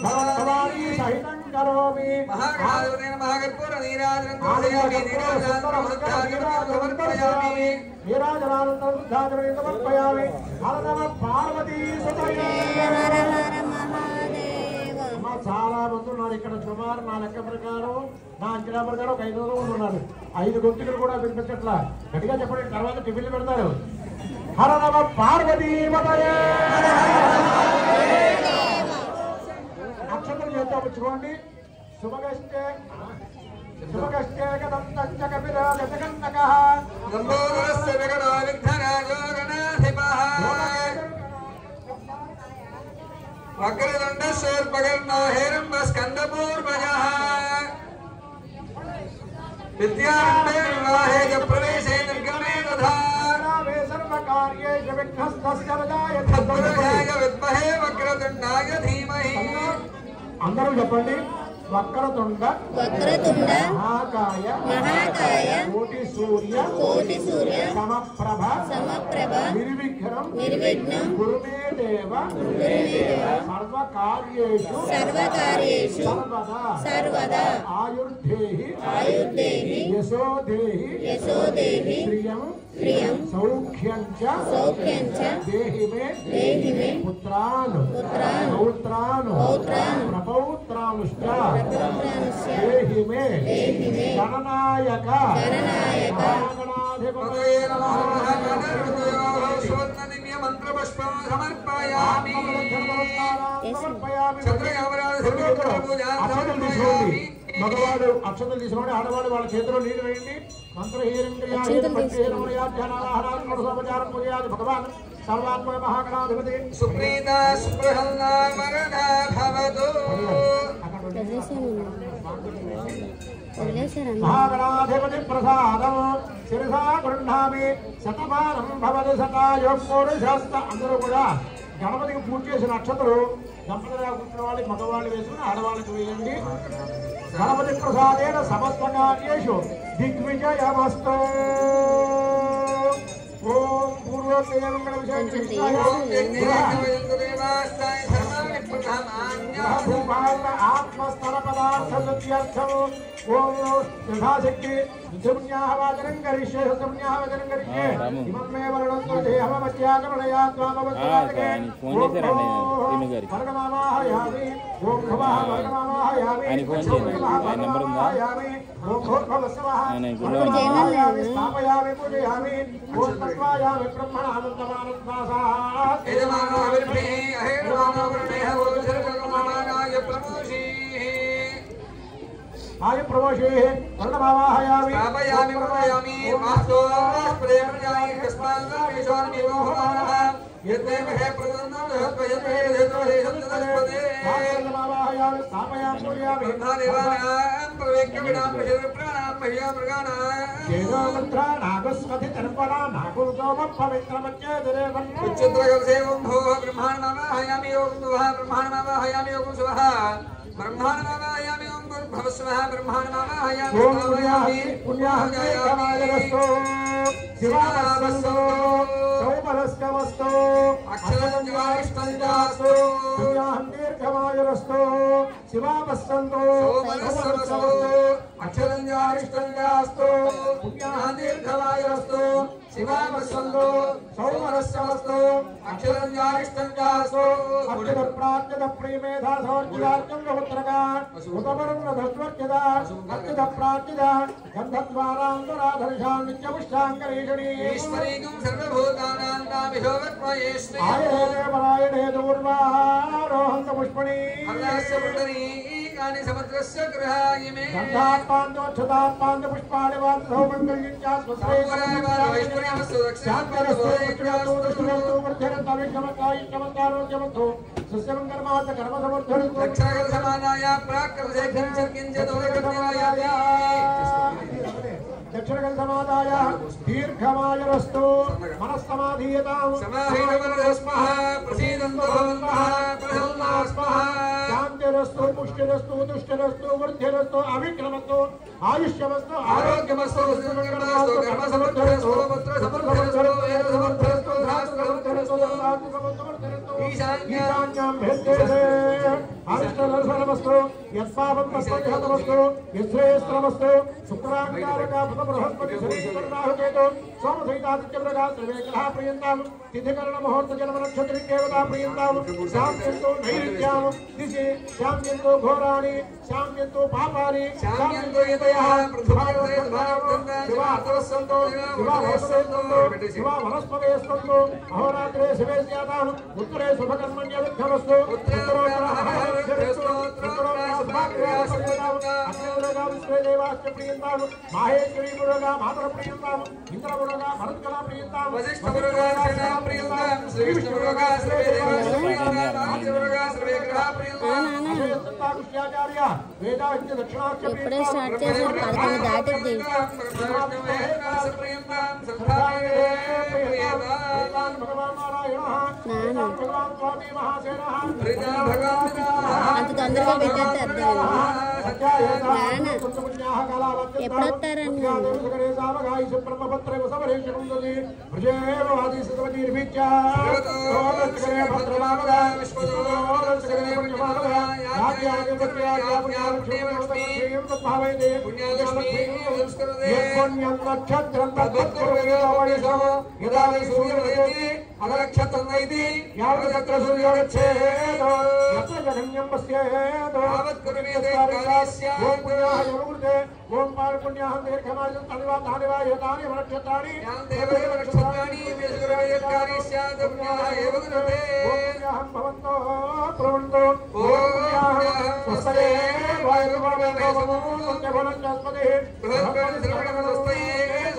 భవానీ సహితం కరోమి. మహాగణాధిపతయే నమః. కర్పూర నీరాజనం దర్శయామి. నీరాజనం సమర్పయామి. నీరాజనానంతరం శుద్ధాచరణం సమర్పయామి. హర నమ పార్వతీ సుతయే. చాలా మంది ఉన్నారు ఇక్కడ. సుమారు నా లెక్క ప్రకారం, నా అంచనా ప్రకారం ఒక 500 మంది ఉన్నారు. 5 గొంతులు కూడా వినిపించట్లా. గట్టిగా చెప్పండి. తర్వాత టిఫిన్లు పెడతారు. హర నమ పార్వతీ సుతయే. అక్షతలు చేత పుచ్చుకోండి. శుభగష్టే శుభగష్టే గదంతంచ కపిరాజగన్నకః. లంబోదరస్య విగడో విఘ్నరాజో గణాధిపః. వక్రదండశూర్పకర్ణో హేరంబ స్కందపూర్వజః. విద్యారంభే వివాహే చ ప్రవేశే నిర్గమే తథా. సర్వకార్యేషు విఘ్నస్తస్య రజాయతే. తద్విషయాయ విద్మహే వక్రతుండాయ ధీమహి. అందరూ చెప్పండి. వక్రతుండ మహాకాయ కోటి సూర్య సమప్రభ నిర్విఘ్నం గురుమే దేవ సర్వకార్యేషు సర్వదా ఆయుర్ధేహి యశోదేహి శ్రియం సౌఖ్యం చ దేహి మే పుత్రాన్ పౌత్రాన్ ప్రపౌత్రానుశ్చ దేహి మే గణనాయక. పదయే నమః. గణపతయోః స్వర్ణదివ్య మంత్రపుష్పం సమర్పయామి. మగవాడు అక్షతలు తీసుకోండి. ఆడవాడు వాళ్ళ చేతిలో నీళ్లు వేయండి. మంత్రహీరంక్రియాచారం పూజయాది భగవాన్ సర్వాత్మక మహాగణాధిపతి. సుప్రీత సుప్రహల్లా వరదా భవతు. మహాగణాధిపతి ప్రసాదం శిరసా గృహ్ణామి. శతమానం భవతి శతాయో పురుషస్త. అందరూ కూడా గణపతికి పూజ చేసిన అక్షతలు దంపతిగా కూర్చున్న వాళ్ళు మగవాళ్ళు వేసుకుని ఆడవాళ్ళకి వేయండి. గణపతి ప్రసాదేన సమస్త కార్యేషు దిగ్విజయమస్తు. ఓం పూర్వోత్తేయంగళ ఆత్మస్థల పదార్థ శుద్ధ్యర్థం ఓం యథాశక్తి శుద్ధపుణ్యాహవాచనం కరిష్యే శుద్ధపుణ్యాహవచనం కరిష్యే ఇమం మే వరణంతో దేహమమత్యాగమనయాత్వామవత్యాగే వర్గమావాహయామి ఓం భవః వర్గమావాహయామి వర్గమావాహయామి ఓం భూర్భవస్వః స్థాపయామి పూజయామి ఓం తత్వాయామి బ్రహ్మణానందమానస్వాసాత్ आय प्रवोषे वर्णमावाहयामि स्थापयामि पूजयामि मास्तो प्रेमयामि कस्मान्नामेषामि मोहमानः यद्मे महे प्रदन्नं हत्वयते देवते सन्तस्पदे वर्णमावाहयामि स्थापयामि पूजयामि ब्रह्मदेवानां प्रवेक्यविदां प्राणां मह्या मृगाणां केनो मन्त्रा नागस्वति तर्पणा नागुर्गोम पवित्रमच्चेदरे उच्चत्रगवसेवं भो ब्रह्माण्डमावाहयामि ओं भवः ब्रह्माण्डमावाहयामि ओं स्वः ब्रह्माण्डमावाहयामि ओं भवस्वः ब्रह्माण्डमावाहयामि ओं पुण्याहंदेकमायरस्तो शिवावस्तो सौमनस्कमस्तो अक्षरंजाष्टंजास्तो पुण्याहंदेकमायरस्तो शिवावस्तो सौमनस्कमस्तो अक्षरंजाष्टंजास्तो पुण्याहंदेकमायरस्तो शिवावस्तो सौमनस्कमस्तो अक्षरंजाष्टंजास्तो अक्षर प्राप्त प्रेमेधा सौर्यार्जं गवत्रका उतवरं धस्वर्त्यदा अक्षर प्राप्त गंधद्वारांतराधर्षां नित्यपुष्टांगरेषणी ईश्वरीकं सर्वभूतानां नामिहोवत्मयेष्णे आयने परायणे दूर्वारोहन्त पुष्पणी हर्षस्य पुण्डरीकानि समुद्रस्य गृहायिमे गन्धात्पान्त पुष्पाणि वासो मङ्गल्यञ्चा स्वस्ते दक्षिणगन्धमादाय दीर्घमायुरस्तु मनस्तमाधीयताम् समाहीनवरदस्मः प्रसीदन्तु भवन्तः प्रसन्नास्मः शान्तिरस्तु पुष्टिरस्तु तुष्टिरस्तु वृद्धिरस्तु अविक्रमस्तु आयुष्यमस्तु आरोग्यमस्तु सुमङ्गलमस्तु कर्मसमर्थरस्तु पुत्रसमर्थरस्तु वेदसमर्थरस्तु शास्त्रसमर्थरस्तु दन्तात्मकमस्तु ईशान्यां भेद्यते आरिष्टदर्शनमस्तु यत्पापं तत्परिहतमस्तु यश्रेयस्त्रमस्तु शुक्राङ्गारका बृहस्पति शरीरकर्णाहुकेतु सोमसहितादित्यप्रगा सर्वेकलः प्रियन्तां तिथिकरणमुहूर्तजन्मनक्षत्रि देवता प्रियन्तां शान्त्यन्तु नैऋत्यां दिशि शान्त्यन्तु घोराणि शान्त्यन्तु पापानि शान्त्यन्तु यतयः शिवार्थवस्सन्तु शिवा वनस्पतयस्तन्तु अहोरात्रे शिवे स्याताम् उत्तरे शुभकर्मण्यविद्धमस्तु प्रियन्तां माहेश्वरी मुरुगा मातर प्रियन्तां इंद्र मुरुगा भरतकला प्रियन्तां वसिष्ठ मुरुगा सेना प्रियन्तां श्रीविष्णु मुरुगा सर्वे देवा प्रियन्तां मुरुगा सर्वे ग्रह प्रियन्तां अशयसत्ता कुश्याचार्य वेदांत दक्षिणार्थ ఎప్పుడే స్టార్ట్ చేశారు 11 దాటింది प्रियन्तां संधाये प्रियन्तां भगवान नारायण भगवान स्वामी महासेनः అంత తొందరగా పెట్టేస్తే అర్థం ఎప్పుడు వస్తారండి ओम पार पुण्याहं दीर्घमायुं तनिवा तानिवा यतानि वनक्षत्राणि देवदेव नक्षत्राणि विश्वरायकारि स्यात् पुण्याः एव गुणते पुण्याहं भवन्तो प्रवन्तो ओम स्वस्ते वायुर्भवो सत्यभवनस्पते बृहस्पतिर्वणमस्तये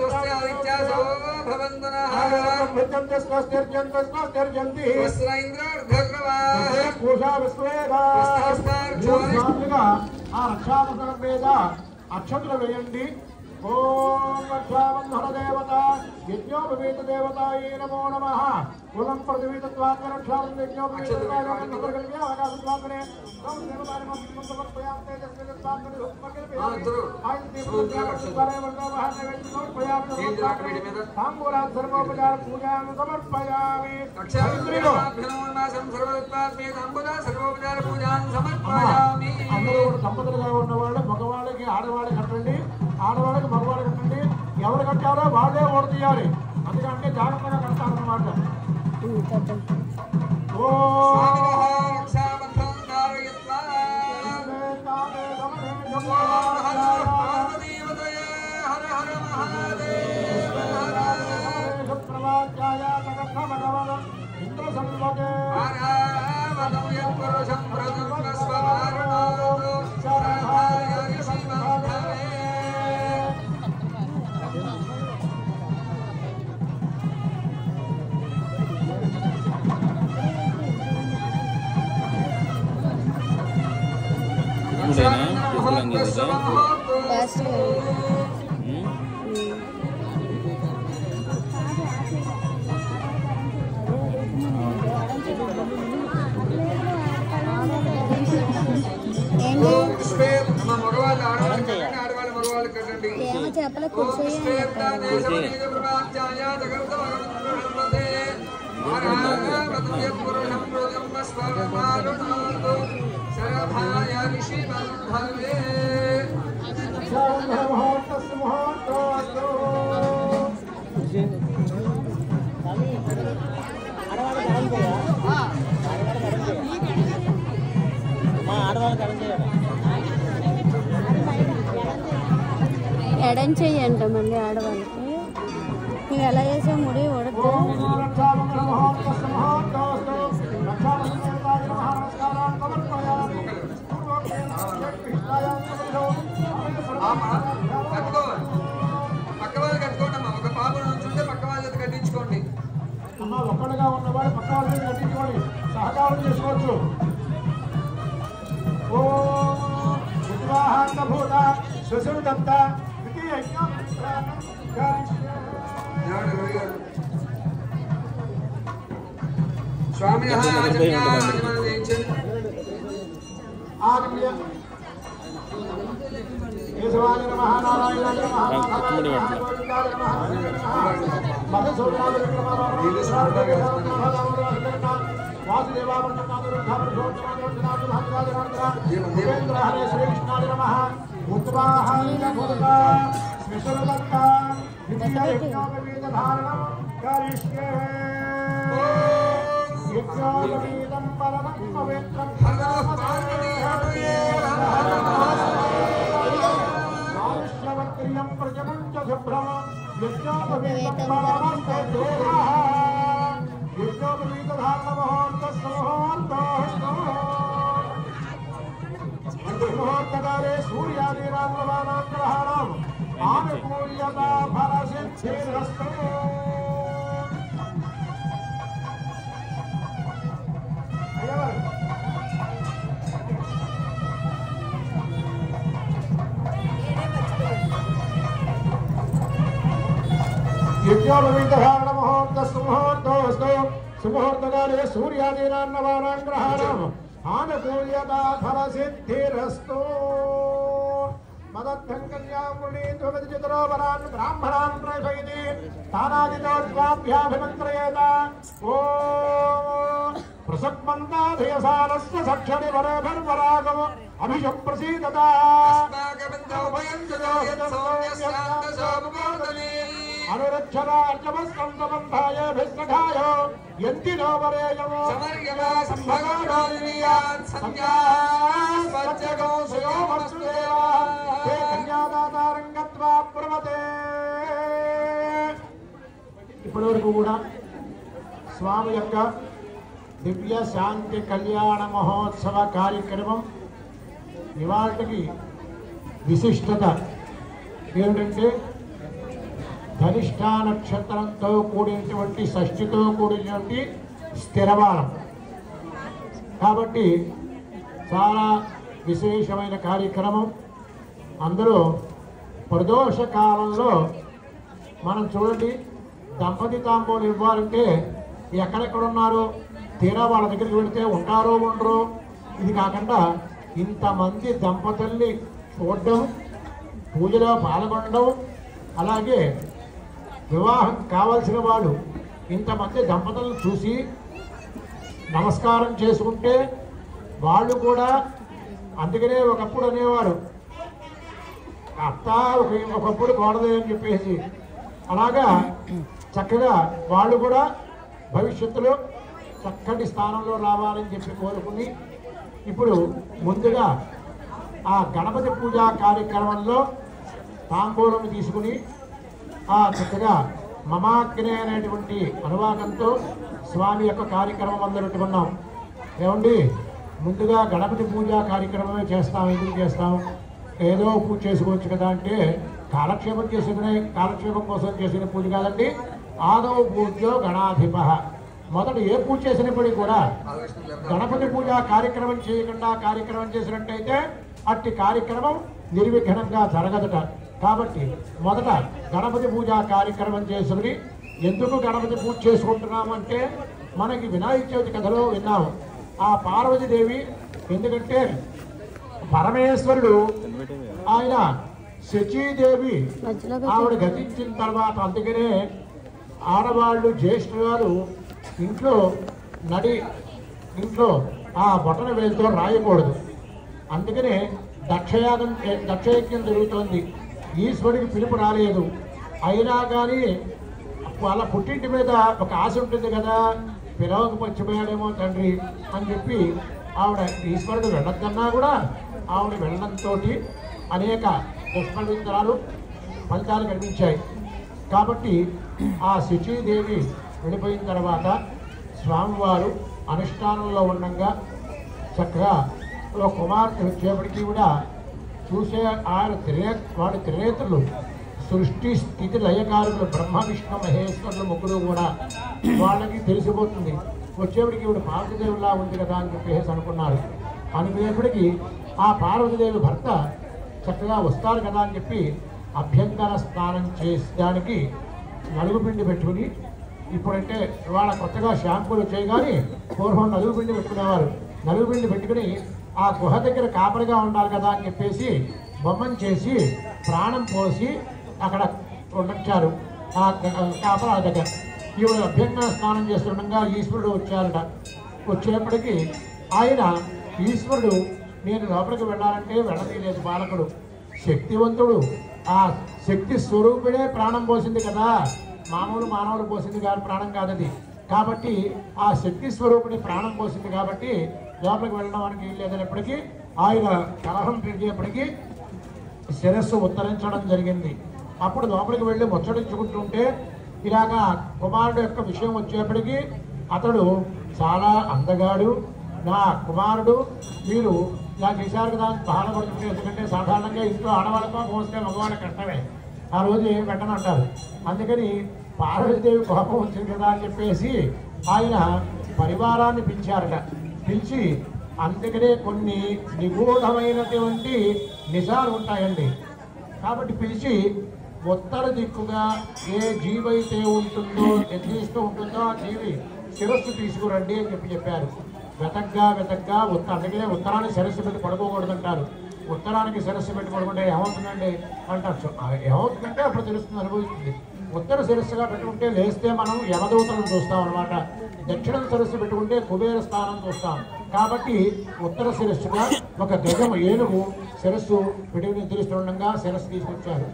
स्वस्त्यादित्यासो भवन्तनः मृत्यन्ते स्वस्तिर्जन्ति वस्त्र इन्द्रार्धग्रवा पूषा विश्वेदा ఆ రక్షాబంధనం మీద అక్షతులు వేయండి. ఓం రక్షాబంధన దేవత యజ్ఞోపవీత దేవతాయే నమో నమః. కులం ప్రతివీతత్వాత్మ రక్షాబంధ యజ్ఞోపవీత దేవతాయే ఆకాశత్వాత్మనే తాంబూలాత్ సర్వోపచార పూజాను సమర్పయామి. అందరూ దంపతులుగా ఉన్న వాళ్ళు మగవాళ్ళకి ఆడవాళ్ళకి కట్టండి, ఆడవాళ్ళకి మగవాళ్ళకి కట్టండి. ఎవరు కట్టారో వాళ్ళే ఓడి తీయాలి, అందుకంటే జాగ్రత్తగా కడతారన్నమాట. చెప్పలే కూర్చోండి. ఎడం చెయ్యంట మళ్ళీ ఆడవాళ్ళకి. నువ్వు ఎలా చేసావు ముడి ఉడద్దు. అమ్మ ఒక్కడుగా ఉన్నవాడు పక్క వాళ్ళ మీద కట్టించుకోండి, సహకారం చేసుకోవచ్చు. ఓవాహంభూత సుశుద్ధ స్వామి కేశవాయ నమః నారాయణాయ నమః వాసుదేవాయ శ్రీకృష్ణాయ నమః. ఉద్వాహాయ భూతా స్విశుద్ధ ధారణం కరిష్యే. యజ్ఞోపవీతం పరమం పవిత్రం ప్రజముంచ శుభ్రం యజ్ఞోపవీతం పరమస్తే యజ్ఞోపవీత ధారణ మహోర్త ముహూర్తకాలే సూర్యాదిరాత్మనాం గ్రహాణం ఆనుకూల్యతా ఫలసిద్ధిరస్తు. యజ్ఞోపవీత ధారణ ముహూర్తస్తు ముహూర్తోస్తు సుముహూర్తకాలే సూర్యాదిరాత్మనాం గ్రహాణం ఆనుకూల్యతా ఫలసిద్ధిరస్తు. మదర్థం కన్యాముని ధ్రువదిచితరోపరాన్ బ్రాహ్మణాన్ ప్రేషయతి తానాదితోద్వాభ్యాభిమంత్రయేత. ఓం ప్రసక్మంతాధయసానస్య సక్షణి వరేభిర్వరాగం అభిషప్రసీదత. అనురక్షణార్జవస్కందబంధాయ భిస్సఖాయ యంతి నో వరేయం కన్యాదాతారంగత్వా ప్రవతే. ఇప్పటి వరకు కూడా స్వామి యొక్క దివ్య శాంతి కళ్యాణ మహోత్సవ కార్యక్రమం ఇవాళకి విశిష్టత ఏమిటంటే ధనిష్ఠా నక్షత్రంతో కూడినటువంటి షష్ఠితో కూడినటువంటి స్థిరవారం కాబట్టి చాలా విశేషమైన కార్యక్రమం. అందులో ప్రదోష కాలంలో మనం చూడండి, దంపతి తాంబూలు ఇవ్వాలంటే ఎక్కడెక్కడ ఉన్నారో తీరా వాళ్ళ దగ్గరికి వెళితే ఉంటారో ఉండరో. ఇది కాకుండా ఇంతమంది దంపతుల్ని చూడడం, పూజలో పాల్గొనడం, అలాగే వివాహం కావాల్సిన వాళ్ళు ఇంతమంది దంపతులను చూసి నమస్కారం చేసుకుంటే వాళ్ళు కూడా, అందుకనే ఒకప్పుడు అనేవారు అత్త ఒకప్పుడు కోడదే అని చెప్పేసి, అలాగా చక్కగా వాళ్ళు కూడా భవిష్యత్తులో చక్కటి స్థానంలో రావాలని చెప్పి కోరుకుని ఇప్పుడు ముందుగా ఆ గణపతి పూజా కార్యక్రమంలో తాంబూలం తీసుకుని చక్కగా మమాగ్నే అనేటువంటి అనువాకంతో స్వామి యొక్క కార్యక్రమం మొదలుపెట్టుకున్నాం. ఏమండి, ముందుగా గణపతి పూజా కార్యక్రమమే చేస్తాం. ఎందుకు చేస్తాం? ఏదో పూజ చేసుకోవచ్చు కదా అంటే కాలక్షేపం కాలక్షేపం కోసం చేసిన పూజ కాదండి. ఆదవ పూజ్యో గణాధిప. మొదట ఏ పూజ చేసినప్పటికీ కూడా గణపతి పూజ కార్యక్రమం చేయకుండా కార్యక్రమం చేసినట్టయితే అట్టి కార్యక్రమం నిర్విఘ్నంగా జరగదట. కాబట్టి మొదట గణపతి పూజ కార్యక్రమం చేసుకుని, ఎందుకు గణపతి పూజ చేసుకుంటున్నాము అంటే మనకి వినాయక చవితి కథలో విన్నాము. ఆ పార్వతీదేవి, ఎందుకంటే పరమేశ్వరుడు ఆయన శచీదేవి ఆవిడ గతించిన తర్వాత, అందుకనే ఆడవాళ్ళు జ్యేష్ఠురాలు ఇంట్లో ఆ బొటన వేలుతో రాయకూడదు. అందుకనే దక్షయజ్ఞం జరుగుతోంది. ఈశ్వరుడికి పిలుపు రాలేదు. అయినా కానీ వాళ్ళ పుట్టింటి మీద ఒక ఆశ ఉంటుంది కదా, పిలవకు మర్చిపోయాడేమో తండ్రి అని చెప్పి ఆవిడ ఈశ్వరుడు వెళ్ళొద్దన్నా కూడా ఆవిడ వెళ్ళడంతో అనేక దుష్ఫలితాలు ఫలితాలు కనిపించాయి. కాబట్టి ఆ శచీదేవి వెళ్ళిపోయిన తర్వాత స్వామివారు అనుష్ఠానంలో ఉండగా చక్కగా ఒక కుమార్తె వచ్చేప్పటికీ కూడా చూసే వాడి త్రినేత్రులు, సృష్టి స్థితి లయకారులు బ్రహ్మ విష్ణు మహేశ్వరులు ముగ్గురు కూడా వాళ్ళకి తెలిసిపోతుంది. వచ్చేప్పటికి ఇప్పుడు పార్వతీదేవిలా ఉంది కదా అని చెప్పేసి అనుకున్నారు. అనుకునేప్పటికీ ఆ పార్వతీదేవి భర్త చక్కగా వస్తారు కదా అని చెప్పి అభ్యంతర స్నానం చేసేదానికి నలుగుపిండి పెట్టుకుని, ఇప్పుడంటే ఇవాళ కొత్తగా షాంపూలు వచ్చాయి కానీ పూర్వం నలుగుపిండి పెట్టుకునేవారు. నలుగుపిండి పెట్టుకుని ఆ గుహ దగ్గర కాపరిగా ఉండాలి కదా అని చెప్పేసి బొమ్మను చేసి ప్రాణం పోసి అక్కడ ఉండొచ్చారు. ఆ కాపర దగ్గర ఈవిడ అభ్యంతర స్నానం చేస్తుండగా ఈశ్వరుడు వచ్చారట. వచ్చేప్పటికీ ఆయన ఈశ్వరుడు నేను లోపలికి వెళ్ళాలంటే వెళ్ళలేదు. బాలకుడు శక్తివంతుడు, ఆ శక్తి స్వరూపుడే ప్రాణం పోసింది కదా, మానవుడు పోసింది కాదు, ప్రాణం కాదది. కాబట్టి ఆ శక్తి స్వరూపుడి ప్రాణం పోసింది కాబట్టి లోపలికి వెళ్ళడానికి లేదనేప్పటికీ ఆయన కలహం పెరిగేప్పటికీ శిరస్సు ఉత్తరించడం జరిగింది. అప్పుడు లోపలికి వెళ్ళి ముచ్చడించుకుంటుంటే ఇలాగా కుమారుడు యొక్క విషయం వచ్చేప్పటికీ అతడు చాలా అందగాడు, నా కుమారుడు మీరు ఇలా చేశారు కదా అని బాధపడుతుంది. ఎందుకంటే సాధారణంగా ఇంట్లో ఆడవాళ్ళతో పోస్తే మగవాళ్ళకి కష్టమే, ఆ రోజు ఏం పెట్టనంటారు. అందుకని పార్వతీదేవి కోపం వచ్చింది కదా అని చెప్పేసి ఆయన పరివారాన్ని పిలిచారట. పిలిచి అందుకనే కొన్ని నిగూఢమైనటువంటి నిజాలు ఉంటాయండి. కాబట్టి పిలిచి ఉత్తర దిక్కుగా ఏ జీవి అయితే ఉంటుందో, నిర్దిష్టూ ఉంటుందో ఆ జీవి శిరస్సు తీసుకురండి అని చెప్పారు. వెతగ్గా అందుకనే ఉత్తరానికి శిరస్సు పెట్టి పడుకోకూడదు అంటారు. ఉత్తరానికి శిరస్సు పెట్టి పడుకుంటే ఏమవుతుందండి అంటారు. ఏమవుతుందంటే అప్పుడు తెలుస్తుంది, అనుభవిస్తుంది. ఉత్తర శిరస్సుగా పెట్టుకుంటే లేస్తే మనం యమదూతలను చూస్తాం అనమాట. దక్షిణ శిరస్సు పెట్టుకుంటే కుబేర స్థానం చూస్తాం. కాబట్టి ఉత్తర శిరస్సుగా ఒక గజం ఏనుగు శిరస్సు పెట్టి నిద్రిస్తుండగా శిరస్సు తీసుకొచ్చారు.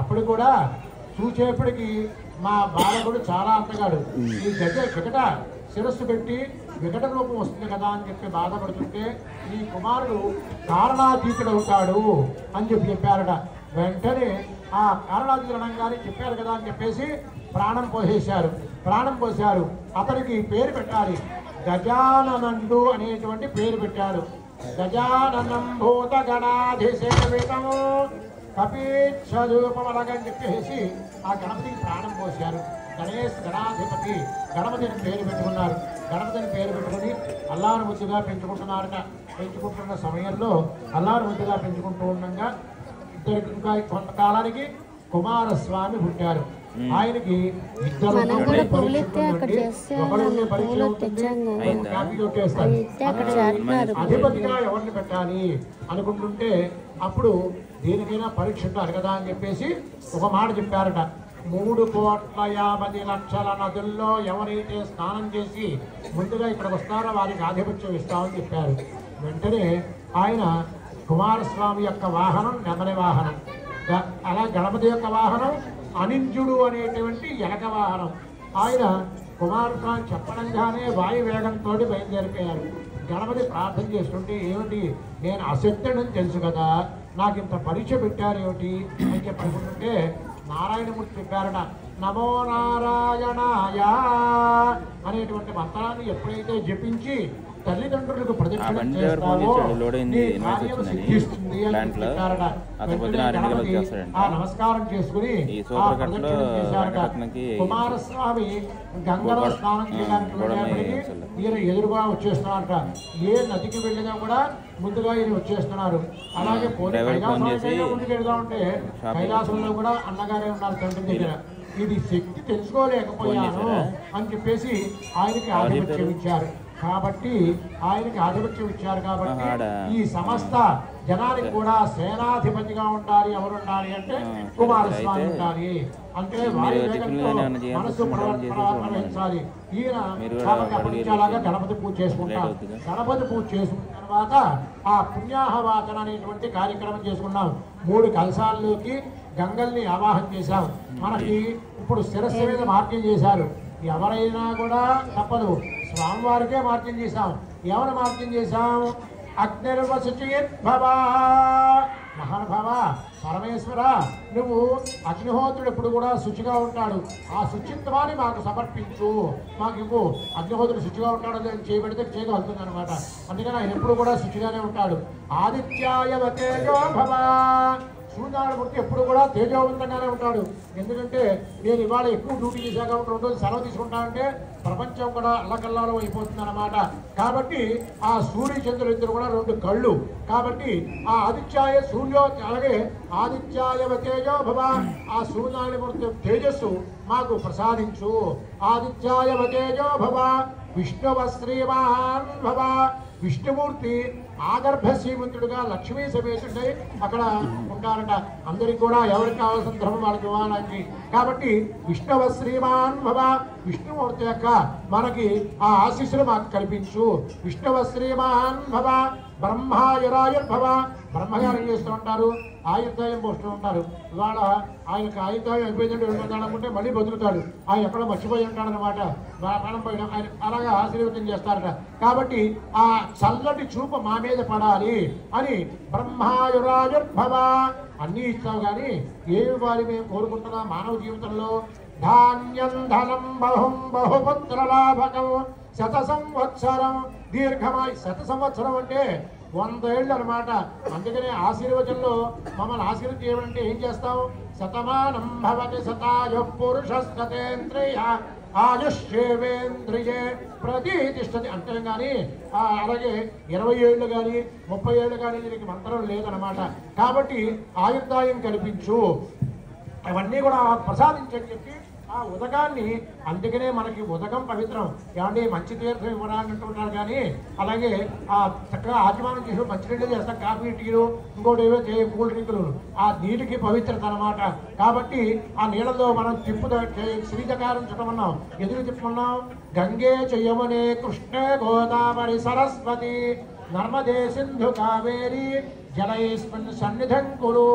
అప్పుడు కూడా చూసేప్పటికి మా బాలకుడు చాలా అంతగాడు, ఈ వికట శిరస్సు పెట్టి వికట రూపం వస్తుంది కదా అని చెప్పి బాధపడుతుంటే ఈ కుమారుడు కారణాతీతుడు అవుతాడు అని చెప్పారట. వెంటనే ఆ కారణాతీతుడు అనగానే చెప్పారు కదా అని చెప్పేసి ప్రాణం పోసారు. అతనికి పేరు పెట్టాలి, గజాననుడు అనేటువంటి పేరు పెట్టారు. గజాననం భూత గణాధిసేవితము కపీక్షరూపమలగని చెప్పేసి ఆ గణపతికి ప్రాణం పోశారు. గణాధిపతి గణపతిని పేరు పెట్టుకున్నారు. గణపతిని పేరు పెట్టుకుని అల్లారు ముద్దుగా పెంచుకుంటున్నారట. పెంచుకుంటున్న సమయంలో అల్లారు ముద్దుగా పెంచుకుంటూ ఉండగా ఇద్దరికి ఇంకా కొంతకాలానికి కుమారస్వామి పుట్టారు. ఆయనకి ఇద్దరు అధిపతిగా ఎవరిని పెట్టాలి అనుకుంటుంటే అప్పుడు దేనికైనా పరీక్ష ఉంటారు కదా అని చెప్పేసి ఒక మాట చెప్పారట. 3,50,00,000 నదుల్లో ఎవరైతే స్నానం చేసి ముందుగా ఇక్కడికి వస్తారో వారికి ఆధిపత్యం ఇస్తామని చెప్పారు. వెంటనే ఆయన కుమారస్వామి యొక్క వాహనం నెమలి వాహనం, అలా గణపతి యొక్క వాహనం అనింజుడు అనేటువంటి ఎలక వాహనం. ఆయన కుమారస్వామి చెప్పడంగానే వాయు వేగంతో బయలుదేరిపోయారు. గణపతి ప్రార్థన చేస్తుంటే ఏమిటి నేను అశక్తుడని తెలుసు కదా, నాకు ఇంత పరీక్ష పెట్టారేమిటి అని చెప్పనుకుంటుంటే నారాయణమూర్తి చెప్పారట. నమో నారాయణాయ అనేటువంటి మంత్రాన్ని ఎప్పుడైతే జపించి తల్లిదండ్రులకు ప్రదక్షిణం చేస్తావో నీ కార్యం సిద్ధిస్తుంది అని చెప్పారట. ఆ నమస్కారం చేసుకుని ఆ ప్రదక్షిణం చేశారట. కుమారస్వామి గంగలో స్నానం చేయడానికి వెళ్ళేప్పటికీ ఈయన ఎదురుగా వచ్చేస్తున్నారట. ఏ నదికి వెళ్ళినా కూడా ముందుగా ఈయన వచ్చేస్తున్నారు. అలాగే కైలాసంలో ముందుకు వెళ్తా ఉంటే కైలాసంలో కూడా అన్నగారే ఉన్నారు తండ్రి దగ్గర. ఇది శక్తి తెలుసుకోలేకపోయాను అని చెప్పేసి ఆయనకి ఆధిపత్యం ఇచ్చారు. కాబట్టి ఆయనకి ఆధిపత్యం ఇచ్చారు కాబట్టి ఈ సమస్త జనానికి కూడా సేనాధిపతిగా ఉండాలి. ఎవరు ఉండాలి అంటే కుమారస్వామి ఉండాలి. అంటే వారి వేగంతో మనసు ప్రవర్తించాలి. ఈయన కాబట్టి అప్పటిలాగా గణపతి పూజ చేసుకుంటాం. గణపతి పూజ చేసుకున్న తర్వాత ఆ పుణ్యాహవాచన అనేటువంటి కార్యక్రమం చేసుకున్నాం. 3 కలశాల్లోకి గంగల్ని ఆవాహన చేశాం. మనకి ఇప్పుడు శిరస్సు మీద మార్గం చేశారు. ఎవరైనా కూడా తప్పదు, స్వామివారికే మార్గం చేశాం. ఎవరు మార్గం చేశాం? అగ్నిర్వశుచిద్భవ మహానుభావ పరమేశ్వర, నువ్వు అగ్నిహోత్రుడు ఎప్పుడు కూడా శుచిగా ఉంటాడు, ఆ శుచిత్వాన్ని మాకు సమర్పించు, మాకు ఇవ్వు. అగ్నిహోత్రుడు శుచిగా ఉంటాడు అని చేయబడితే చేయగలుగుతుంది అనమాట. అందుకని ఆయన ఎప్పుడు కూడా శుచిగానే ఉంటాడు. ఆదిత్యాయ తేజో భవ, సూర్యనారాయణమూర్తి ఎప్పుడు కూడా తేజోవంతంగానే ఉంటాడు. ఎందుకంటే నేను ఇవాళ ఎక్కువ డ్యూటీ చేశాక 2 రోజులు సెలవు తీసుకుంటానంటే ప్రపంచం కూడా అల్లకల్లాలో అయిపోతుంది అన్నమాట. కాబట్టి ఆ సూర్య చంద్రులు ఇద్దరు కూడా 2 కళ్ళు. కాబట్టి ఆ ఆదిత్యాయ సూర్యో అలాగే ఆదిత్యాయ తేజో భవ, ఆ సూర్యనారాయణమూర్తి తేజస్సు మాకు ప్రసాదించు. ఆదిత్యాయ తేజో భవ విష్ణువ శ్రీమాన్ భవ, విష్ణుమూర్తి ఆగర్భ శ్రీమంతుడుగా లక్ష్మీ సమేతుడై అక్కడ ఉంటారట. అందరికి కూడా ఎవరికి కావాల్సిన ధర్మం వాళ్ళకి ఇవ్వాలని. కాబట్టి విష్ణువ శ్రీమాన్ భవ, విష్ణుమూర్తి యొక్క మనకి ఆ ఆశీస్సులు మాకు కల్పించు. విష్ణువ శ్రీమాన్ భవ బ్రహ్మాయురాయుర్భవ, బ్రహ్మగారు ఏం చేస్తూ ఉంటారు? ఆయుర్దాయం పోస్తూ ఉంటారు. ఇవాళ ఆయనకు ఆయుర్దాయం అయిపోయిందంటే వెళ్ళిపోతాడు అనుకుంటే మళ్ళీ బతుకుతాడు. ఆయన ఎక్కడో మర్చిపోయి ఉంటాడనమాట. ప్రాణం పోయిన ఆయన అలాగా ఆశీర్వదం చేస్తారట. కాబట్టి ఆ చల్లటి చూపు మా మీద పడాలి అని బ్రహ్మాయురాయుర్భవ అన్నీ ఇస్తావు. కానీ ఏమి వారి మేము కోరుకుంటున్నా మానవ జీవితంలో? ధాన్యం ధనం బహుం బహుపుత్రలాభకం 100 సంవత్సరం దీర్ఘమాయు. 100 సంవత్సరం అంటే 100 ఏళ్ళు అనమాట. అందుకనే ఆశీర్వచనంలో మమ్మల్ని ఆశీర్వదించేయమంటే ఏం చేస్తాం? శతమానం భవతి శతాయు పురుషస్తేంద్రియ ఆయుష్యేవేంద్రియే ప్రతిష్టతి అంటాం. కానీ అలాగే 20 ఏళ్ళు కానీ 30 ఏళ్ళు కానీ దీనికి మంత్రం లేదనమాట. కాబట్టి ఆయుర్దాయం కల్పించు, అవన్నీ కూడా ప్రసాదించని చెప్పి ఆ ఉదకాన్ని, అందుకనే మనకి ఉదకం పవిత్రం. ఏమంటే మంచి తీర్థం ఇవ్వడానికి అంటున్నారు. కానీ అలాగే ఆ చక్కగా ఆచమానం చేసి మంచినీళ్ళు చేస్తాం, కాఫీ టీలు ఇంకోటి ఏవో కూల్ డ్రింకులు, ఆ నీటికి పవిత్రత అనమాట. కాబట్టి ఆ నీళ్ళలో మనం శ్రీజకారం చుట్టమన్నాం. ఎదురు తిప్పమన్నాం. గంగే యమునే కృష్ణే గోదావరి సరస్వతి నర్మదే సింధు కావేరి జలైస్మిన్ సన్నిధం కురు.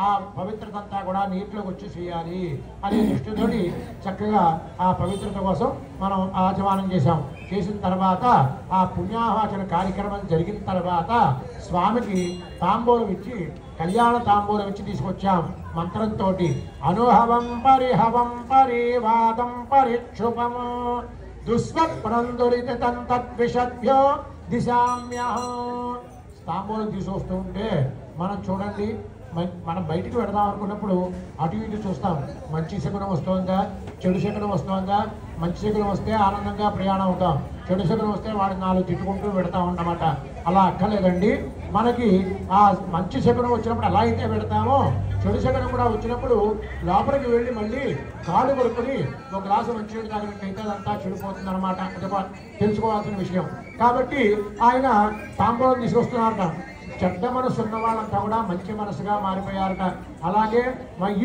ఆ పవిత్రత అంతా కూడా నీటిలోకి వచ్చి చేయాలి అనే దృష్టితోటి చక్కగా ఆ పవిత్రత కోసం మనం ఆచమానం చేశాం. చేసిన తర్వాత ఆ పుణ్యాహవాచన కార్యక్రమం జరిగిన తర్వాత స్వామికి తాంబూలం ఇచ్చి, కళ్యాణ తాంబూలం ఇచ్చి తీసుకొచ్చాం మంత్రంతో. అనుహవం పరిహవం పరివాదం పరిక్షుపం దుస్వప్నం దురితం తద్విషభ్యో దిశామ్యహం. తాంబూలం తీసుకొస్తూ ఉంటే మనం చూడండి, మనం బయటికి వెళదాం అనుకున్నప్పుడు అటు ఇటు చూస్తాం. మంచి శకునం వస్తుందా, చెడు శకునం వస్తుందా, మంచి శకునం వస్తే ఆనందంగా ప్రయాణం అవుతాం, చెడు శకునం వస్తే వాడిని 4 తిట్టుకుంటూ పెడతా ఉంటామట. అలా అక్కర్లేదండి. మనకి ఆ మంచి శకునం వచ్చినప్పుడు ఎలా అయితే పెడతామో చెడు శకునం కూడా వచ్చినప్పుడు లోపలికి వెళ్ళి మళ్ళీ కాళ్ళు కొడుకుని ఒక గ్లాసు మంచినీళ్ళు తాగినట్టయితే అదంతా చెడిపోతుంది అనమాట. అది తెలుసుకోవాల్సిన విషయం. కాబట్టి ఆయన తాంబూలం తీసుకొస్తున్నారట. చెడ్డ మనసు ఉన్న వాళ్ళంతా కూడా మంచి మనసుగా మారిపోయారట. అలాగే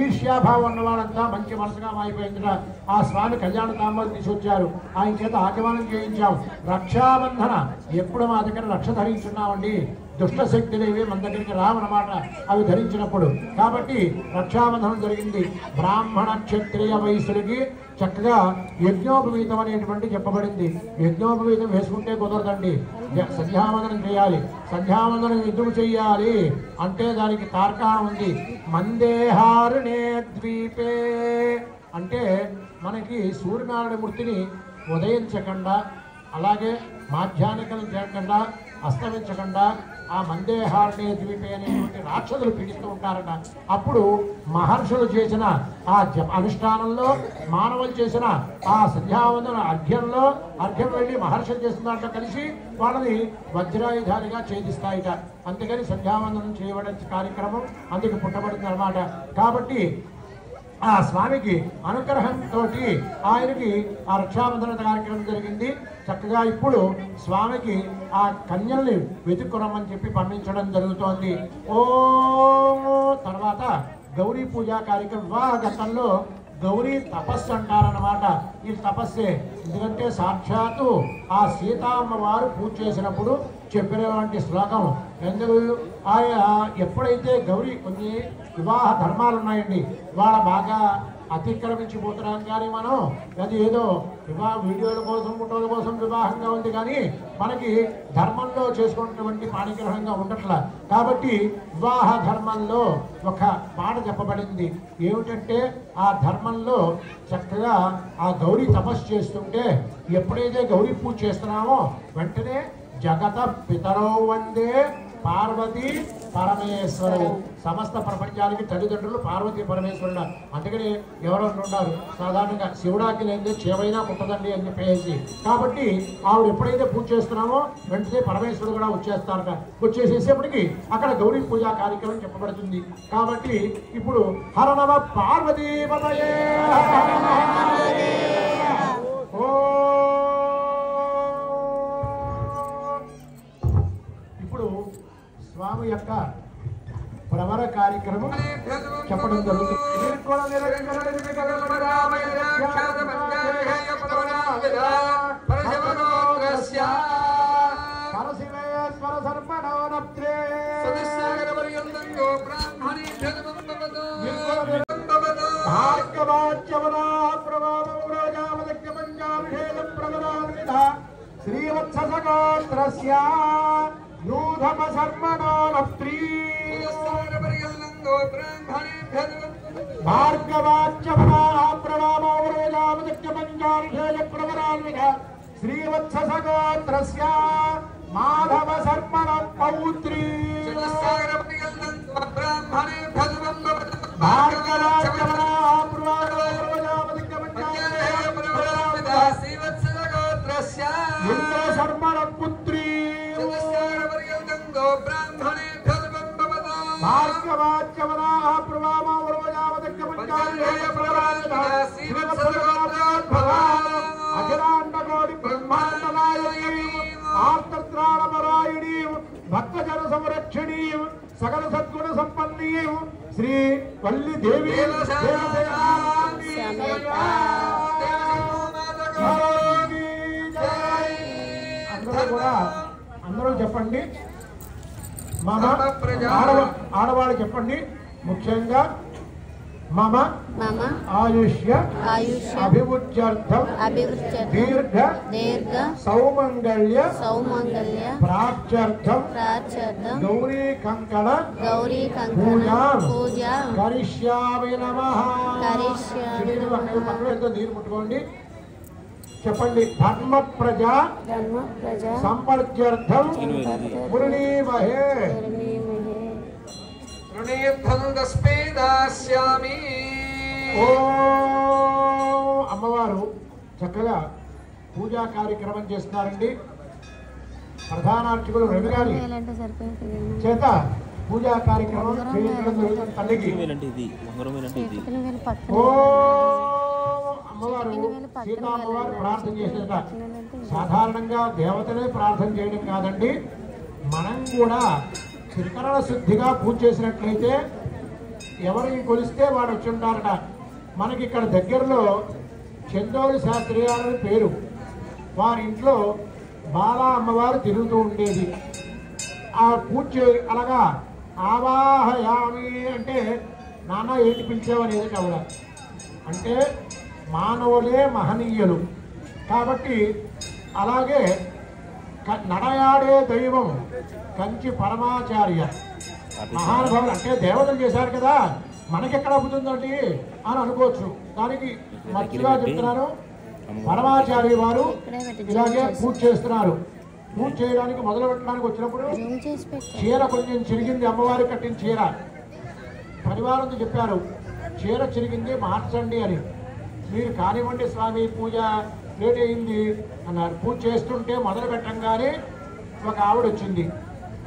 ఈర్ష్యాభావం ఉన్న వాళ్ళంతా మంచి మనసుగా మారిపోయిందట. ఆ స్వామి కళ్యాణ తాంబూలం తీసుకొచ్చారు. ఆయన చేత ఆగమనం చేయించాం. రక్షాబంధన ఎప్పుడు మా దగ్గర రక్ష ధరించున్నామండి. దుష్ట శక్తులు ఏవి మన దగ్గరికి రావన్నమాట అవి ధరించినప్పుడు. కాబట్టి రక్షాబంధనం జరిగింది. బ్రాహ్మణ క్షత్రియ వయసులకి చక్కగా యజ్ఞోపవీతం అనేటువంటి చెప్పబడింది. యజ్ఞోపవీతం వేసుకుంటే కుదరదండి, సంధ్యావందనం చేయాలి. సంధ్యావందనం ఎందుకు చెయ్యాలి అంటే దానికి తార్కాణం ఉంది. మందేహారుణే ద్వీపే అంటే మనకి సూర్యనారాయణ మూర్తిని ఉదయించకుండా అలాగే మాధ్యానికం చేయకుండా అస్తమించకుండా ఆ మందేహారణ్య ద్వీపే అనేటువంటి రాక్షసులు పీడిస్తూ ఉంటారట. అప్పుడు మహర్షులు చేసిన ఆ అనుష్ఠానంలో మానవులు చేసిన ఆ సంధ్యావందన అర్ఘ్యం వెళ్ళి మహర్షులు చేసిన దాంట్లో కలిసి వాళ్ళని వజ్రాయుధాలుగా ఛేదిస్తాయిట. అందుకని సంధ్యావందనం చేయబడే కార్యక్రమం అందుకు పుట్టబడింది అన్నమాట. కాబట్టి ఆ స్వామికి అనుగ్రహంతో ఆయనకి ఆ రక్షాబంధన కార్యక్రమం జరిగింది. చక్కగా ఇప్పుడు స్వామికి ఆ కన్యల్ని వెతుక్కురమ్మని చెప్పి పంపించడం జరుగుతోంది. తర్వాత గౌరీ పూజా కార్యక్రమం గతంలో గౌరీ తపస్సు అంటారన్నమాట. ఈ తపస్సే ఎందుకంటే సాక్షాత్తు ఆ సీతామ్మ వారు పూజ చేసినప్పుడు చెప్పినటువంటి శ్లోకం. ఎందుకు ఆయన ఎప్పుడైతే గౌరీ కొన్ని వివాహ ధర్మాలు ఉన్నాయండి, వాళ్ళ బాగా అతిక్రమించిపోతున్నాం. కానీ మనం అది ఏదో వీడియోల కోసం ఫోటోల కోసం వివాహంగా ఉంది కానీ మనకి ధర్మంలో చేసుకున్నటువంటి పాణిగ్రహంగా ఉండట్లా. కాబట్టి వివాహ ధర్మంలో ఒక మాట చెప్పబడింది. ఏమిటంటే ఆ ధర్మంలో చక్కగా ఆ గౌరీ తపస్సు చేస్తుంటే ఎప్పుడైతే గౌరీ పూజ చేస్తున్నామో వెంటనే జగత పితరో వందే పార్వతీ పరమేశ్వరుడు. సమస్త ప్రపంచానికి తల్లిదండ్రులు పార్వతీ పరమేశ్వరుడు. అందుకని ఎవరు అంటున్నారు సాధారణంగా శివుడాకి లేదే చేవైనా పుట్టదండి అని చెప్పేసి. కాబట్టి ఆవిడ ఎప్పుడైతే పూజ చేస్తున్నామో వెంటనే పరమేశ్వరుడు కూడా వచ్చేస్తారట. వచ్చేసేసేపటికి అక్కడ గౌరీ పూజా కార్యక్రమం చెప్పబడుతుంది. కాబట్టి ఇప్పుడు హర నమ పార్వతీపతయే స్వామి యొక్క ప్రవర కార్యక్రమం చెప్పడం జరుగుతుంది. శ్రీవత్సగోత్రస్య యూధమ శర్మణోనప్త్రీ భార్గవాచ్యవనా ప్రవామోరోజామదక్ష్య ప్రవరాన్విత శ్రీవత్సగోత్రస్య మాధవ శర్మణ పౌత్రీ భార్గవాచ్యవనా ప్రవామోరోజామదక్ష్య శ్రీవత్సగోత్రస్య ఇంద్ర శర్మణ పుత్రీ భార్గవాచ్యవనా అఖిలాండకోటి బ్రహ్మాండనాయకీ ఆర్తత్రాణపరాయణీ భక్తజన సంరక్షణీ సకల సద్గుణ సంపన్నీ శ్రీ వల్లి దేవి అందరూ చెప్పండి. మమ ఆడవాళ్ళు చెప్పండి. ముఖ్యంగా మమ ఆయుష్య అభివృద్ధ్యర్థం దీర్ఘ సౌమంగళ్య ప్రాప్త్యర్థం గౌరీ కంకణ పూజా కరిష్యామి నమః. నీరు ముట్టుకోండి. చెప్పండి. ధర్మ ప్రజా సంపర్క్యర్థం మురణీమహే దాస్యామి. ఓ అమ్మవారు చక్కగా పూజా కార్యక్రమం చేస్తున్నారండి. ప్రధానార్చకులు రవి గారి చేత పూజా కార్యక్రమం చేయించడం జరుగుతుంది. తల్లికి అమ్మవారు సీతా అమ్మవారు ప్రార్థన చేసేట సాధారణంగా దేవతలే ప్రార్థన చేయడం కాదండి, మనం కూడా త్రికరణ శుద్ధిగా పూజ చేసినట్లయితే ఎవరిని కొలిస్తే వాడు వచ్చి ఉంటారట. మనకి ఇక్కడ దగ్గరలో చందోలి శాస్త్రి గారి పేరు, వారి ఇంట్లో బాలా అమ్మవారు తిరుగుతూ ఉండేది. ఆ పూజ అలాగా ఆవాహయామి అంటే నాన్న ఏంటి పిలిచేవనేది ఆవిడ అంటే మానవులే మహనీయులు కాబట్టి. అలాగే నడయాడే దైవం కంచి పరమాచార్య మహానుభావులు అంటే దేవతలు చేశారు కదా, మనకెక్కడ అవుతుందండి అని అనుకోవచ్చు. దానికి మంచిగా చెప్తున్నాను, పరమాచార్య వారు ఇలాగే పూజ చేస్తున్నారు. పూజ చేయడానికి మొదలు పెట్టడానికి వచ్చినప్పుడు చీర కొంచెం చిరిగింది, అమ్మవారి కట్టిన చీర. పరివారంతో చెప్పారు చీర చిరిగింది మార్చండి అని. మీరు కానివ్వండి స్వామి పూజ లేట్ అయింది అన్నారు. పూజ చేస్తుంటే మొదలు పెట్టంగానే ఒక ఆవిడ వచ్చింది,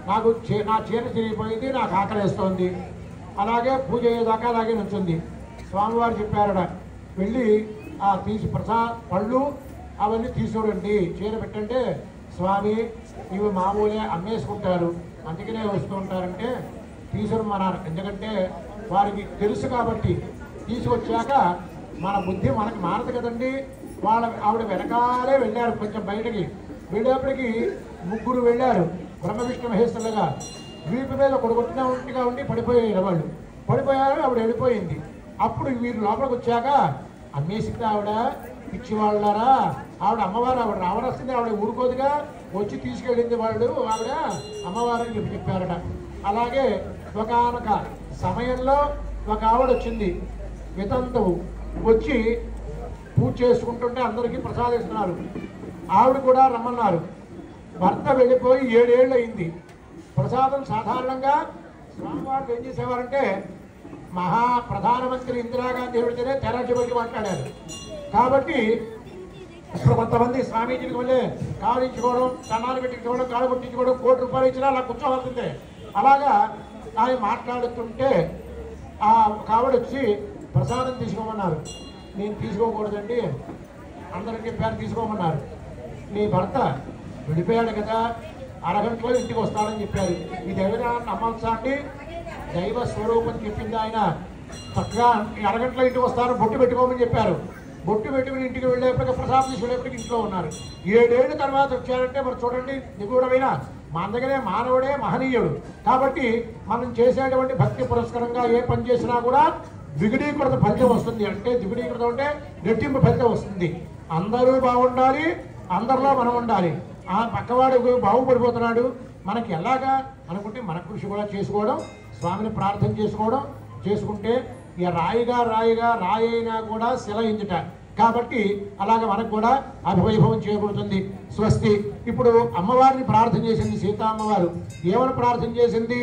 నాకు నా చీర చిరిగిపోయింది, నాకు ఆకలేస్తోంది. అలాగే పూజ అయ్యేదాకా అలాగే నుంచింది. స్వామివారు చెప్పారట వెళ్ళి తీసి పళ్ళు అవన్నీ తీసుకురండి, చీర పెట్టంటే స్వామి ఇవి మామూలే అమ్మేసుకుంటారు అందుకనే వస్తూ ఉంటారంటే తీసుకురమ్మన్నారు. ఎందుకంటే వారికి తెలుసు కాబట్టి. తీసుకొచ్చాక మన బుద్ధి మనకు మారదు కదండి. ఆవిడ వెనకాలే వెళ్ళారు, కొంచెం బయటకి వెళ్ళేప్పటికి ముగ్గురు వెళ్ళారు బ్రహ్మ విష్ణు మహేశ్వరులుగా. వీపు మీద కొడుకుంటున్నా ఉంటిగా ఉండి పడిపోయారు వాళ్ళు. పడిపోయారు, ఆవిడ వెళ్ళిపోయింది. అప్పుడు వీరు లోపలికి వచ్చాక అమ్మేసింది ఆవిడ, పిచ్చివాళ్ళారా ఆవిడ అమ్మవారు, ఆవిడ రావడాల్సింది, ఆవిడ ఊరుకోదుగా వచ్చి తీసుకెళ్ళింది వాళ్ళు, ఆవిడ అమ్మవారని చెప్పారట. అలాగే ఒకనొక సమయంలో ఒక ఆవిడ వచ్చింది, వితంతువు వచ్చి పూజ చేసుకుంటుంటే అందరికీ ప్రసాదిస్తున్నారు. ఆవిడ కూడా రమ్మన్నారు. భర్త వెళ్ళిపోయి 7 ఏళ్ళు అయింది. ప్రసాదం సాధారణంగా స్వామివారు ఏం చేసేవారంటే ప్రధానమంత్రి ఇందిరాగాంధీ ఎవరితేనే తెరాజీబట్టి మాట్లాడారు కాబట్టి ఇప్పుడు కొంతమంది స్వామీజీకి వెళ్ళి కాలు ఇచ్చుకోవడం, కన్నాలు పెట్టించుకోవడం, కాలు కొట్టించుకోవడం, ₹1 ఇచ్చినా అలా కూర్చోవలసిందే. అలాగా ఆయన మాట్లాడుతుంటే కావిడ వచ్చి ప్రసాదం తీసుకోమన్నారు. నేను తీసుకోకూడదండి, అందరికి చెప్పారు తీసుకోమన్నారు. మీ భర్త విడిపోయాడు కదా, అరగంటలో ఇంటికి వస్తాడని చెప్పారు. ఇది ఎవరైనా నమ్మల్సా అండి? దైవ స్వరూపం చెప్పింది ఆయన. చక్కగా అరగంటలో ఇంటికి వస్తారు, బొట్టు పెట్టుకోమని చెప్పారు. బొట్టు పెట్టుకుని ఇంటికి వెళ్ళేప్పటికీ ప్రసాదం తీసుకెళ్ళేప్పటికి ఇంట్లో ఉన్నారు. 7 ఏళ్ళ తర్వాత వచ్చారంటే మరి చూడండి, నిగూఢమైన మన దగ్గరే మానవుడే మహనీయుడు కాబట్టి మనం చేసేటువంటి భక్తి పురస్కరంగా ఏ పని చేసినా కూడా ద్విగుణీకృత ఫలితం వస్తుంది. అంటే ద్విగుణీకృతం అంటే రెట్టింపు ఫలితం వస్తుంది. అందరూ బాగుండాలి, అందరిలో మనం ఉండాలి. ఆ పక్కవాడు బాగుపడిపోతున్నాడు మనకి ఎలాగా అనుకుంటే మన కృషి కూడా చేసుకోవడం, స్వామిని ప్రార్థన చేసుకుంటే ఇక రాయిగా రాయైనా కూడా శిలయించుట కాబట్టి అలాగ మనకు కూడా అభివైభవం చేయబడుతుంది. స్వస్తి. ఇప్పుడు అమ్మవారిని ప్రార్థన చేసింది సీతా అమ్మవారు. ఏమని ప్రార్థన చేసింది?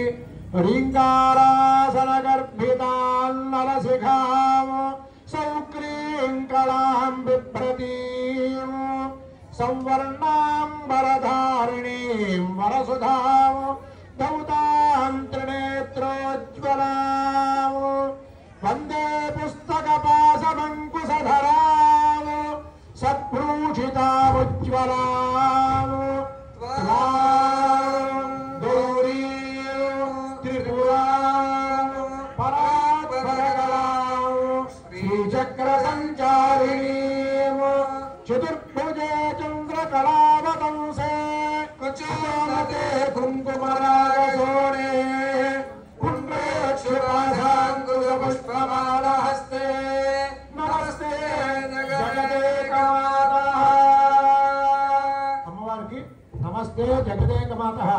రీంకారాసన గర్భితాన్నరశిఖాం సౌక్రీం కళాం బిభ్రతీం సంవర్ణాంబరధారిణీం వరసుధాం దౌతాం త్రినేత్రోజ్వలాం వందే పుస్తకపాశమంకుశధరాం సద్భూషితాముజ్వలాం గౌరీం త్రిపురాం పరాత్పరకలాం శ్రీచక్ర సంచారిణీం చతుర్భుజే చంద్రకళావతంసే కుచోమతే కుంకుమరాగశోణే పుష్పమాలహస్తే నమస్తే జగదేకమాతః. అమ్మవారికి నమస్తే జగదేకమాతః,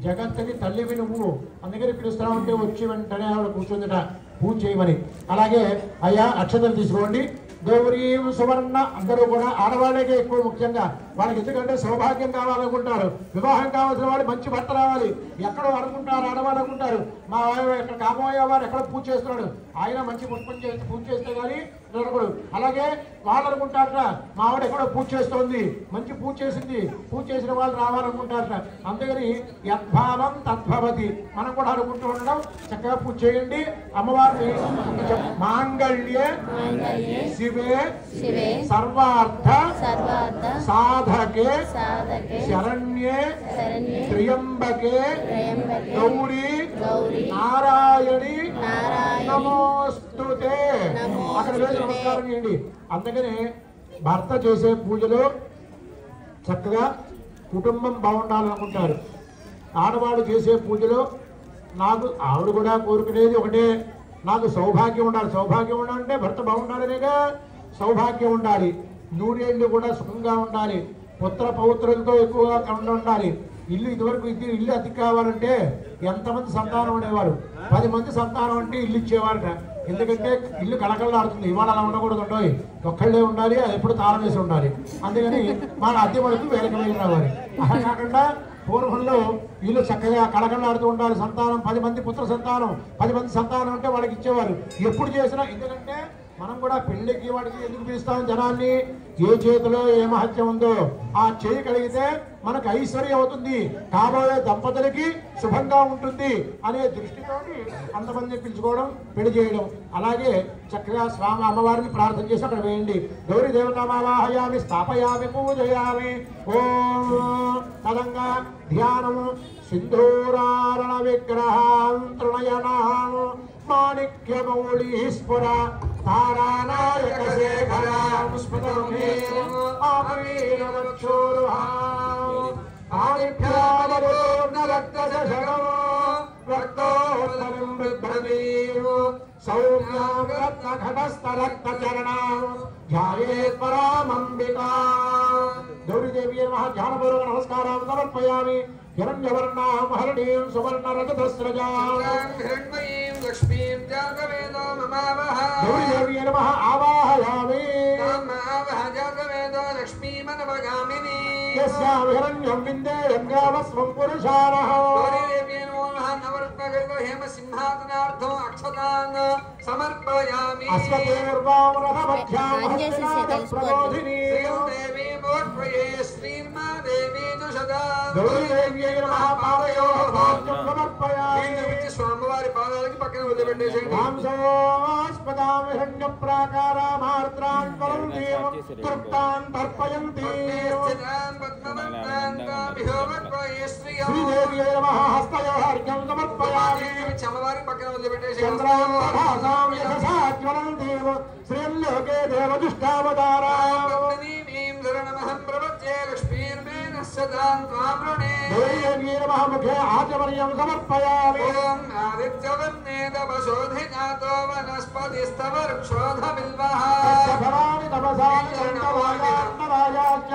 జగత్తుని తల్లివి నువ్వు అందుకని పిలుస్తా ఉంటే వచ్చి వెంటనే ఆవిడ కూర్చుందిట పూజ చేయమని. అలాగే అయ్యా అక్షతలు తీసుకోండి. గౌరీం సువర్ణ అందరూ కూడా ఆడవాళ్ళకే ఎక్కువ ముఖ్యంగా వాళ్ళకి ఎందుకంటే సౌభాగ్యం కావాలనుకుంటారు, వివాహం కావాల్సిన వాడు మంచి భర్త రావాలి. ఎక్కడో అనుకుంటారు ఆడవాళ్ళు అనుకుంటారు మా ఎక్కడ కాబోయే వారు ఎక్కడ పూజ చేస్తున్నాడు ఆయన మంచి పుష్పం చేసి పూజ చేస్తే కానీ అలాగే వాళ్ళు అనుకుంటారట మా ఆవిడ ఎక్కడో పూజ చేస్తోంది, మంచి పూజ చేసింది, పూజ చేసిన వాళ్ళు రావాలనుకుంటారట. అందుకని యద్భావం తద్భవతి. మనం కూడా అనుకుంటూ ఉండడం, చక్కగా పూజ చేయండి. అమ్మవారిని మాంగళ్యే శివే సర్వార్థ సాధకే శరణ్యే త్ర్యంబకే గౌరీ నారాయణి నమోస్తుతే. అక్కడ వేసి నమస్కారం చేయండి. అందుకనే భర్త చేసే పూజలో చక్కగా కుటుంబం బాగుండాలనుకుంటారు. ఆడవాడు చేసే పూజలో నాకు ఆవిడ కూడా కోరుకునేది ఒకటే, నాకు సౌభాగ్యం ఉండాలి. సౌభాగ్యం ఉండాలంటే భర్త బాగుండాలనేగా. సౌభాగ్యం ఉండాలి, నూరేళ్లు కూడా సుఖంగా ఉండాలి, పుత్ర పౌత్రులతో ఎక్కువగా ఉండాలి. ఇదివరకు ఇల్లు అద్దె కావాలంటే ఎంతమంది సంతానం ఉండేవారు? 10 మంది సంతానం అంటే ఇల్లు ఇచ్చేవారట. ఎందుకంటే ఇల్లు కళకళలాడుతుంది. ఇవాళ అలా ఉండకూడదు, ఉంటాయి ఒక్కళ్ళే ఉండాలి, అది ఎప్పుడు తాళం వేసి ఉండాలి. అందుకని మన అద్దె వరకు వేలకు వెళ్ళి రావాలి. అలా కాకుండా పూర్వంలో ఇల్లు చక్కగా కళకళలాడుతూ ఉండాలి. సంతానం 10 మంది పుత్ర సంతానం, 10 మంది సంతానం అంటే వాళ్ళకి ఇచ్చేవారు ఎప్పుడు చేసినా. ఎందుకంటే మనం కూడా పెళ్లికి వాడికి ఎందుకు పిలుస్తాం జనాన్ని? ఏ చేతిలో ఏ మహత్యం ఉందో ఆ చేయి కలిగితే మనకు ఐశ్వర్యం అవుతుంది, కాబోయే దంపతులకి శుభంగా ఉంటుంది అనే దృష్టితోటి అంతమంది పిలుచుకోవడం, పెళ్లి చేయడం. అలాగే చక్కగా స్వామి అమ్మవారిని ప్రార్థన చేసి అక్కడ వేయండి. గౌరీ దేవతామావాహయామి స్థాపయామి పూజయామి. ఓం తదంగా ధ్యానము సింధూరారణ విగ్రహాం తృణయనాం మాణిక్యమౌళి స్ఫుర తారానాయక శేఖరాం స్ఫుటముఖీం ఆమవీరవక్షోరుహాం ఆదిభ్యామరూర్ణరక్తశకం రక్తోత్తరం బిభ్రమీం సౌమ్యాం రత్నఘటస్థరక్తచరణాం ధ్యాయేత్ పరామంబికాం. గౌరీదేవి నమః. ధ్యానపూర్వక నమస్కారం సమర్పయామి. హిరణ్యవర్ణాం హరిణీం సువర్ణరజతస్రజాం హిరణ్మయీం లక్ష్మీం జాతవేదో మమావహ. గౌరీదేవి నమః. ఆవాహయామి. మమావహ జాతవేదో లక్ష్మీమనవగామిని. యస్యాం హిరణ్యం విందేయం గావస్వం పురుషానః. గౌరీదేవి నమః. నవరత్నగర్భ హేమ సింహాసనార్థం అక్షతాన్ సమర్పయామి. అశ్వతేర్వాం రథమధ్యాం హస్తనాథ ప్రబోధినీ. దేవీ మోత్వయే శ్రీర్మా దేవీ దుషదా. గౌరీదేవి నమః. పాదయోః భాగ్యం సమర్పయామి. స్వామివారి పాదాలకి పక్కన వదిలిపెట్టేసేయండి. మాంసోస్పదాం హిరణ్య ప్రాకారామార్ద్రాన్ వరంతీం తృప్తాన్ తర్పయంతి. శ్రీదేవి నమః. హస్తయోః అర్ఘ్యం సమర్పయామి. చమవారి పక్కన వదిలిపెట్టేసేయండి. చంద్రాం ప్రభాసాం యశసా జ్వలంతీం శ్రీలోకే దేవదుష్టావతారాం. శరణమహం ప్రపద్యే లక్ష్మీర్మేణ సదాం త్వామృణే. గౌరీదేవి నమః. ముఖే ఆచమర్యం సమర్పయామి. ఓం ఆదిత్యవర్ణేదవశోధిజాతో వనస్పతిస్తవ వృక్షోధబిల్వః. సఫలాని తపసాని దండవాయార్ణరాయాశ్చ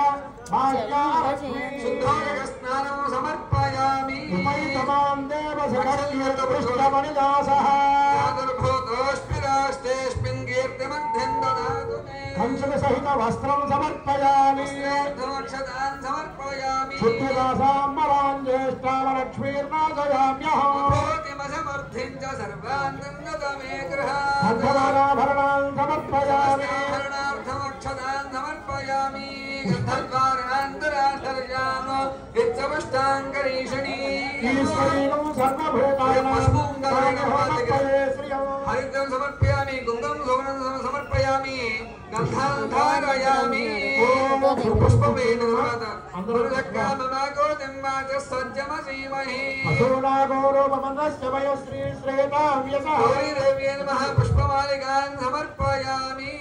భాగ్యారశ్మీ. శుద్ధోదకస్నానం సమర్పయామి. ఉపైతమాం దేవసఖర్యపృష్టమణిదాసః. ప్రాదుర్భూతోऽస్మిరాష్టేऽస్మిన్ కీర్తిమధ్యం దదాతు మే. కంసుల సహిత వస్త్రం సమర్పయామి. అక్షతాన్ సమర్పయామి. శుద్ధదాసాంబరాం జ్యేష్ఠావలక్ష్మీర్నాశయామ్యహం. భూతిమసమర్థిం చ సర్వాన్ దందత మే గృహాత్. గంధమాలాభరణాన్ సమర్పయామి. స్థాపనార్థం అక్షతాన్ సమర్పయామి. గంధద్వారాంతరాంతర్యామ ఇత్సవష్టాంగరీషణీ. ఈశ్వరీయం సర్వభూతానాం సమర్పయే శ్రియం. హరిద్రం సమర్పయామి. కుంగం సువర్ణం సమర్పయామి. గంధాం ధారయామి. పుష్పమేన తర్వాత అందరూ సజ్జమసీమహి. అసోనాగౌరవమనస్య వయశ్రీ శ్రేతావ్యసః. గౌరీదేవ్యై నమః. పుష్పమాలికాన్ సమర్పయామి.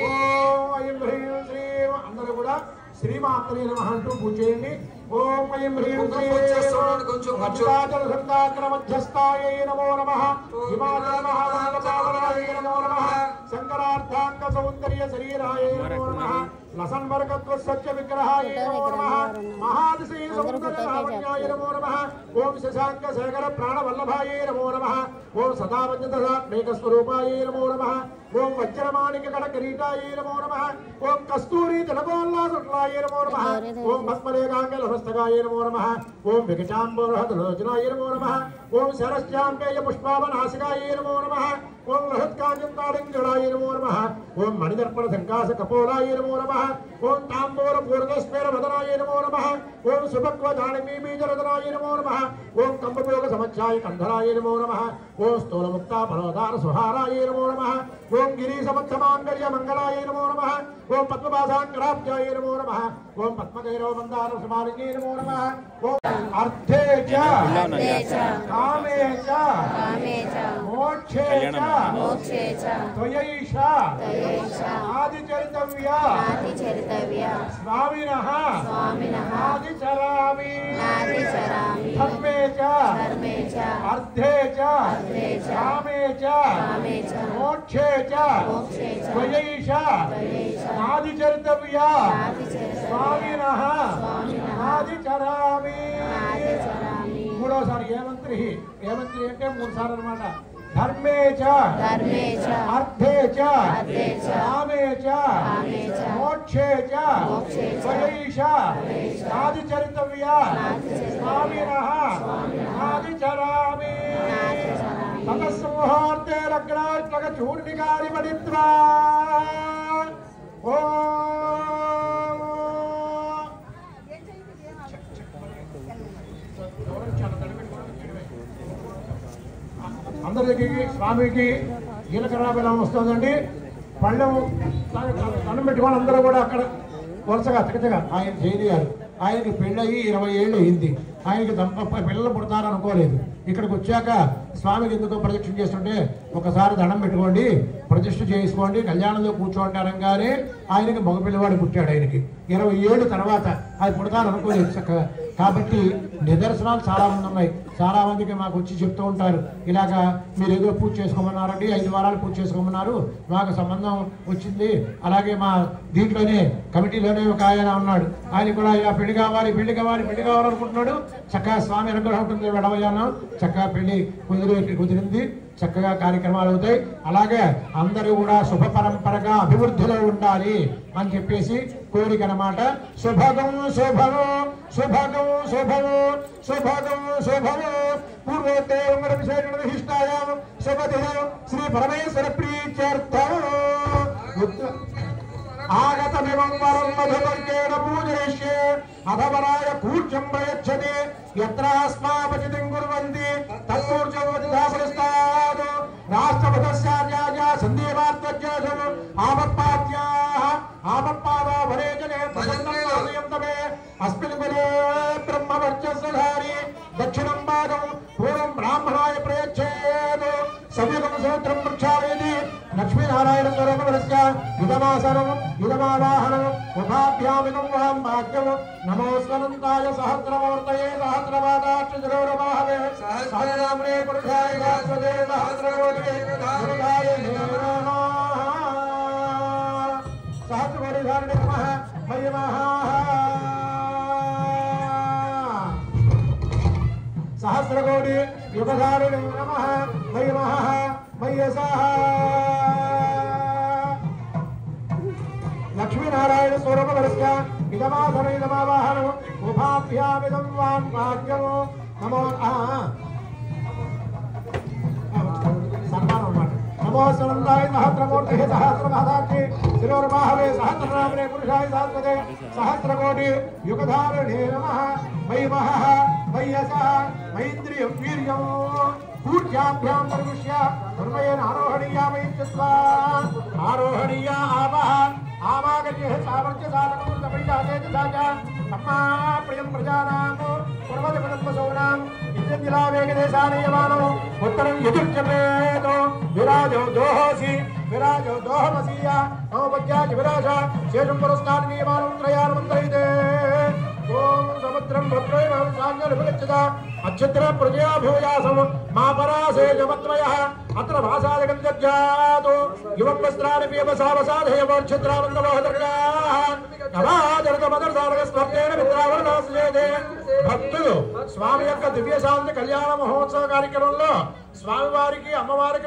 ఓం ఐం హ్రీం శ్రీం. అందరూ కూడా శ్రీమాత్రే నమః అంటూ పూజ చేయండి. ఓం ఐం హ్రీం శ్రీం అజాచల సంతాగ్ర మధ్యస్థాయై నమో నమః. హిమాచల మహాపావనాయ నమో నమః. శంకరార్థాంగ సౌందర్య శరీరాయ నమో నమః. లసన్వర్గత్వ సత్య విగ్రహాయ నమో నమః. మహాదిశై సౌందర్య లావణ్యాయ నమో నమః. ఓం శశాంక శేఖర ప్రాణవల్లభాయ నమో నమః. ఓం సదావజ్ఞతాత్మేక స్వరూపాయ నమో నమః. ఓం వజ్రమాణిక కడ కిరీటాయ నమో నమః ఓం కస్తూరి తలగోల్లాసుట్లాయ నమో నమః ఓం భస్మలేఖాంగల హస్తగాయ నమో నమః ఓం వికటాంబరహదలోచనాయ నమో నమః ఓం శరశ్చాంపేయ పుష్పావనాశికాయ నమో నమః ఓం లహత్కాంజంతాళింజలాయ నమో నమః ఓం మణిదర్పణ సంకాస కపోలాయ నమో నమః ఓం తాంబూల పూర్ణస్మేర వదనాయ నమో నమః ఓం సుభక్వదాణిమీ బీజరదనాయ నమో నమః ఓం కంబయోగ సమచ్ఛాయ కంధరాయ నమో నమః ఓం స్థూలముక్తా పరోదార సుహారాయ నమో నమః ఓం గిరి సమర్థమాంగళ్య మంగళాయ నమో నమః ఓం పద్మపాదాంకరాబ్జాయ నమో నమః ఓం పద్మగైరవ మందార సమాలిన్యే నమో నమః ఓం అర్థే చ కామే చ మోక్షే చ త్వయైష ఆదిచరితవ్య స్వామినః ఆదిచరామి ధర్మే చ అర్థే చ కామే చ మోక్షే చ త్వయైష ఆదిచరితవ్య స్వామినః ఆదిచరామి. మూడోసారి ఏమంత్రి అంటే 3 సార్లు అన్నమాట. ధర్మే చ అర్థే చ కామే చ మోక్షే చ త్వయైష ఆదిచరితవ్య స్వామినః ఆదిచరామి. తతస్ముహూర్తే లగ్నాత్మక చూర్ణికారి పఠిత్వా అందరికి స్వామికి జీలకర్ర బెల్లం వస్తుందండి. పళ్ళెం దండం పెట్టుకొని అందరూ కూడా అక్కడ వరుసగా చక్కగా ఆయన చేయలేరు. ఆయనకి పెళ్ళయి 20 ఏళ్ళు అయింది. ఆయనకి పిల్లలు పుడతారు అనుకోలేదు. ఇక్కడికి వచ్చాక స్వామికి ఎందుకు ప్రదక్షిణ చేస్తుంటే ఒకసారి దండం పెట్టుకోండి, ప్రతిష్ఠ చేసుకోండి, కళ్యాణంలో కూర్చోండి అనగానే ఆయనకి మగ పిల్లవాడు పుట్టాడు. ఆయనకి 20 ఏళ్ళ తర్వాత అది పుడతారు అనుకోలేదు చక్కగా. కాబట్టి నిదర్శనాలు చాలా మంది ఉన్నాయి. చాలా మందికి మాకు వచ్చి చెప్తూ ఉంటారు, ఇలాగా మీరు ఏదో పూజ చేసుకోమన్నారండి, 5 వారాలు పూజ చేసుకోమన్నారు, మాకు సంబంధం వచ్చింది. అలాగే మా దీంట్లోనే కమిటీలోనే ఒక ఆయన ఉన్నాడు, ఆయన కూడా ఇలా పెళ్లి కావాలనుకుంటున్నాడు. చక్కగా స్వామి అనుగ్రహం ఉంటుంది, వెడవయ్యాను చక్కగా పెళ్లి కుదిరింది, చక్కగా కార్యక్రమాలు అవుతాయి. అలాగే అందరూ కూడా శుభ పరంపరగా అభివృద్ధిలో ఉండాలి అని చెప్పేసి కోరిక అన్నమాట. శుభగం శుభము శుభగం శుభము శుభగం శుభము పూర్వోత్తే విశేషణ విశిష్టాయాం శుభదినం శ్రీ పరమేశ్వర ప్రీత్యర్థం ఆగతమివం వరం మధువర్గేణ పూజయిష్యే అధవరాయ కూర్చం ప్రయచ్చతి యత్రాస్మాపచితిం కుర్వంతి తత్కూర్చవతిదాసరస్తాద్ రాష్ట్రపతస్యార్యాయ సందేవార్తజ్ఞాసం ఆపత్పాదా వరేజనే ప్రసన్నమే అస్మిన్ కులే బ్రహ్మవర్చస్వధారి దక్షిణం భాగం పూర్వం బ్రాహ్మణాయ ప్రయచ్చేద్ సంయుగం సూత్రం వృక్షావేది లక్ష్మీనారాయణ స్వరూపరస్య ఇదమాసనం ఇదమావాహనం ఉభాభ్యామినం వహం భాగ్యం నమోస్వనంతాయ సహస్రమూర్తయే సహస్రపాదాక్షరౌరమాహవే సహస్రనామ్నే పురుషాయ గాస్వదే సహస్రకోటికే గురుదాయ నమః సహస్రకోటిధారిణే నమః మయ్యమః సహస్రకోటి యుగధారిణే నమః మయ్యమః మయ్యసః లక్ష్మీనారాయణ స్వరూపరస్య ఇదమాసన ఇదమావాహనం ఉభాభ్యామిదం వాన్ భాగ్యము నమో సన్మానం అన్నమాట. నమో సనందాయ సహస్రమూర్తి సహస్రపాదాక్షి శిరోర్మాహవే సహస్రనామనే పురుషాయ సహస్రదే సహస్రకోటి యుగధారిణే నమః మయ్యమః మయ్యసః మైంద్రియం వీర్యం కూర్చాభ్యాం పరిముష్య ధర్మయేన ఆరోహణీయా మయిత్యస్వా ఆరోహణీయా ఆవహ ఆవాగజ్య సావర్జ్య సాధకం తపైజాసేతి సాచ తమ్మా ప్రియం ప్రజానాం పర్వత పదపసౌనాం ఇత్యందిలా వేగదేశానీయమానో ఉత్తరం యజుర్చమేతో విరాజో దోహసి విరాజో దోహమసీయ నవపద్యాజ విరాజ శేషం పురస్కారనీయమానం త్రయానమంత్రైతే ఓం సముద్రం భద్రైవం సాంగలిపుగచ్చత అక్షత్ర ప్రజయా భూయాసం మా పరాసే జమత్వయః అత్ర భాసాదకం జజ్జాతు యువం వస్త్రాని పీపసావసాధయ వర్క్షత్రావంతమోహదర్గాః నవాజరతమదర్శారక స్వర్గేణ మిత్రావరణాశ్లేదే. భక్తులు స్వామి యొక్క దివ్య శాంతి కళ్యాణ మహోత్సవ కార్యక్రమంలో స్వామివారికి అమ్మవారికి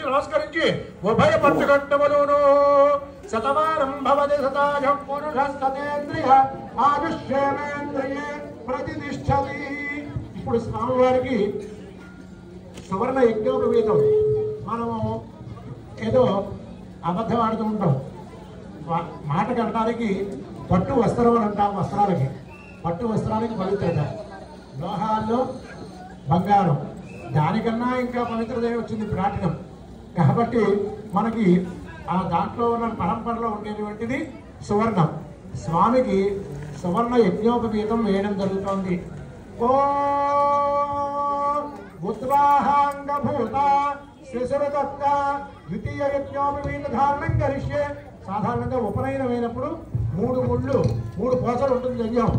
నమస్కరించి ఉభయ పట్టుగట్టములను శతమానం భవతి శతాజం పురుషస్తేంద్రియ ఆయుష్యేంద్రియే ప్రతిష్టతి. ఇప్పుడు స్వామివారికి సువర్ణ యజ్ఞోపవీతం మనము ఏదో అబద్ధం ఆడుతూ ఉంటాం. మాట కట్టడానికి పట్టు వస్త్రం అని అంటాం. వస్త్రాలకి పట్టు వస్త్రాలకి పవిత్రత, లోహాల్లో బంగారం, దానికన్నా ఇంకా పవిత్రత వచ్చింది ప్లాటినం. కాబట్టి మనకి ఆ దాంట్లో ఉన్న పరంపరలో ఉండేటువంటిది సువర్ణం. స్వామికి సువర్ణ యజ్ఞోపవీతం వేయడం జరుగుతోంది. ఓ ఉద్వాహాంగభూత శిశురదత్త ద్వితీయ యజ్ఞోపవీత ధారణం కరిష్యే. సాధారణంగా ఉపనయనమైనప్పుడు 3 ముళ్ళు 3 పోసలు ఉంటుంది యజ్ఞం.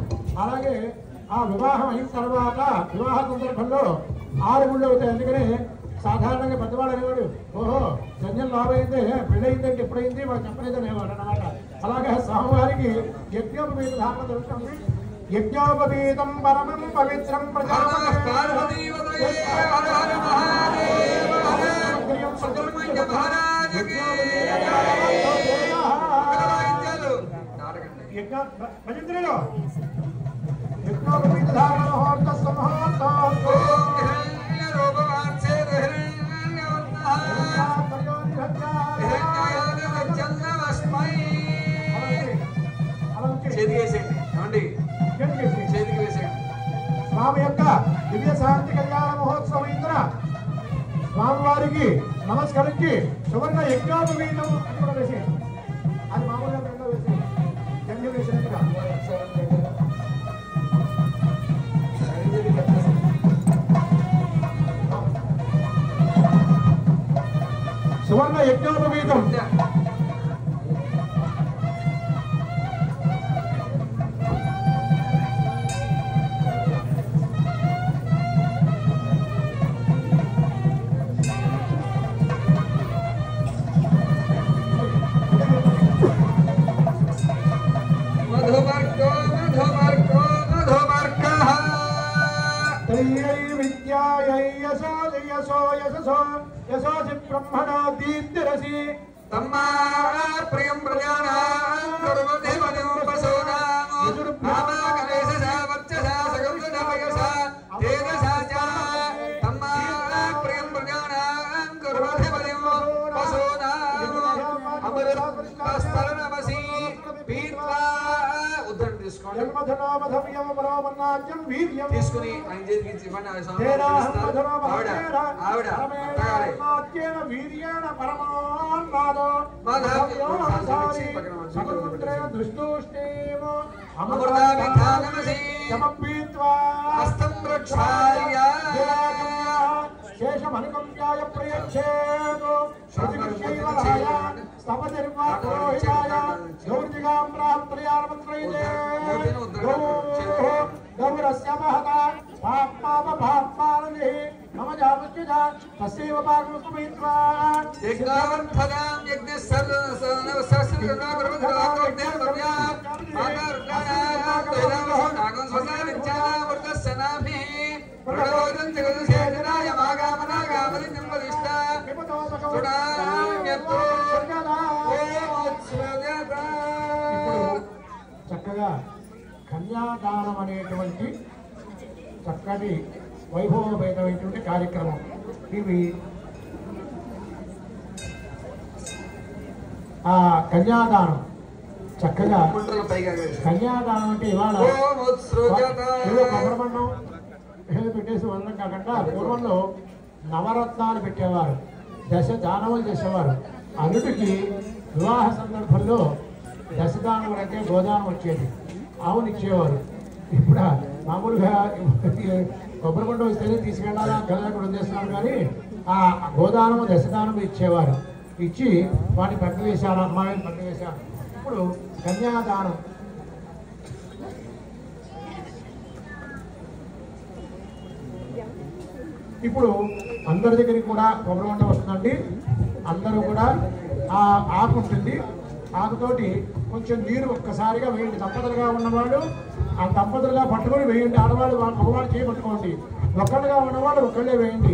అలాగే ఆ వివాహం అయిన తర్వాత వివాహ సందర్భంలో 6 ముళ్ళు అవుతాయి. అందుకనే సాధారణంగా పెద్దవాడు అనేవాడు, ఓహో జన్యం లాభైందే, పెళ్ళయిందంటే ఎప్పుడైంది వాడు చెప్పలేదు అనేవాడు అన్నమాట. అలాగే స్వామివారికి యజ్ఞోపవీత ధారణ జరుగుతుంది. యజ్ఞోపవీతం పరమం పవిత్రం భజంత్రిలో యజ్ఞోపవీత ధారణ ముహూర్త సమూహ స్వామి యొక్క దివ్య శాంతి కళ్యాణ మహోత్సవైంద్ర స్వామివారికి నమస్కరించి సువర్ణ యజ్ఞోపవీతం కూడా వేసేయండి. అది మామూలుగా రెండో వేసేయండి, జన్మ వేసినట్టుగా. సువర్ణ యజ్ఞోపవీతం యశోసి బ్రహ్మణో దీప్తిరసి తమ్మా ప్రియం ప్రజానాం కరుమదేవనం పశూనాం నామాకలేశ వర్చస సగంధనమయస తేజసా చ తమ్మా ప్రియం ప్రజానాం కరుమదేవనం పశూనాం అమృతస్తరణమసి పీత్వా ఉద్ధరణ తీసుకోండి. తీసుకుని ఆయన చేతికి ఇవ్వండి. ఆవిడ శేషమనుకంజాయ ప్రయచ్ఛేదో శ్రుతికృష్ణైవరాయ స్తపతిర్వాప్రోహితాయ గౌర్జిగాం ప్రాప్త్రయానమత్రైతే గౌరస్య మహత పాప్మాపపాప్మానని మమ జాపత్యుజ తస్యైవ పాకమస్మయిత్వా యజ్ఞావర్ధనాం యజ్ఞసర్వసహస్రకృణా గురువద్రాగోద్దేవవ్యా మాతారుద్రాణాం దైనావహో నాగం స్వసావిచ్చావర్తస్సనాభి ప్రణోదం జగదుశేషనాయ మాగామనాగామలి నింబలిష్ట సుడామ్యత్తో చక్కగా కన్యాదానం అనేటువంటి చక్కటి వైభవపేతమైనటువంటి కార్యక్రమం. ఇవి ఆ కన్యాదానం చక్కగా కన్యాదానం అంటే ఇవాళ ఏదో కొబ్బరిబండం ఏదో పెట్టేసి వందం కాకుండా పూర్వంలో నవరత్నాలు పెట్టేవారు, దశదానములు చేసేవారు. అల్లుడికి వివాహ సందర్భంలో దశదానం అంటే గోదానం వచ్చేది, ఆవుని ఇచ్చేవారు. ఇప్పుడు మామూలుగా కొబ్బరిబండ వస్తేనే తీసుకెళ్ళాలా కళ్ళకు వదిలేస్తున్నారు, కానీ ఆ గోదానము దశదానము ఇచ్చేవారు. ఇచ్చి వాటిని పట్టు వేశారు, అమ్మాయిని పట్టు వేశారు. ఇప్పుడు కన్యాదానం ఇప్పుడు అందరి దగ్గరికి కూడా కొబ్బరి వంట వస్తుందండి. అందరూ కూడా ఆ ఆకు ఉంటుంది, ఆకుతోటి కొంచెం నీరు ఒక్కసారిగా వేయండి. దంపతులుగా ఉన్నవాళ్ళు ఆ దంపతులుగా పట్టుకొని వేయండి. ఆడవాళ్ళు మగవాళ్ళు చేయి పట్టుకోండి. ఒక్కళ్ళుగా ఉన్నవాళ్ళు ఒక్కళ్ళే వేయండి.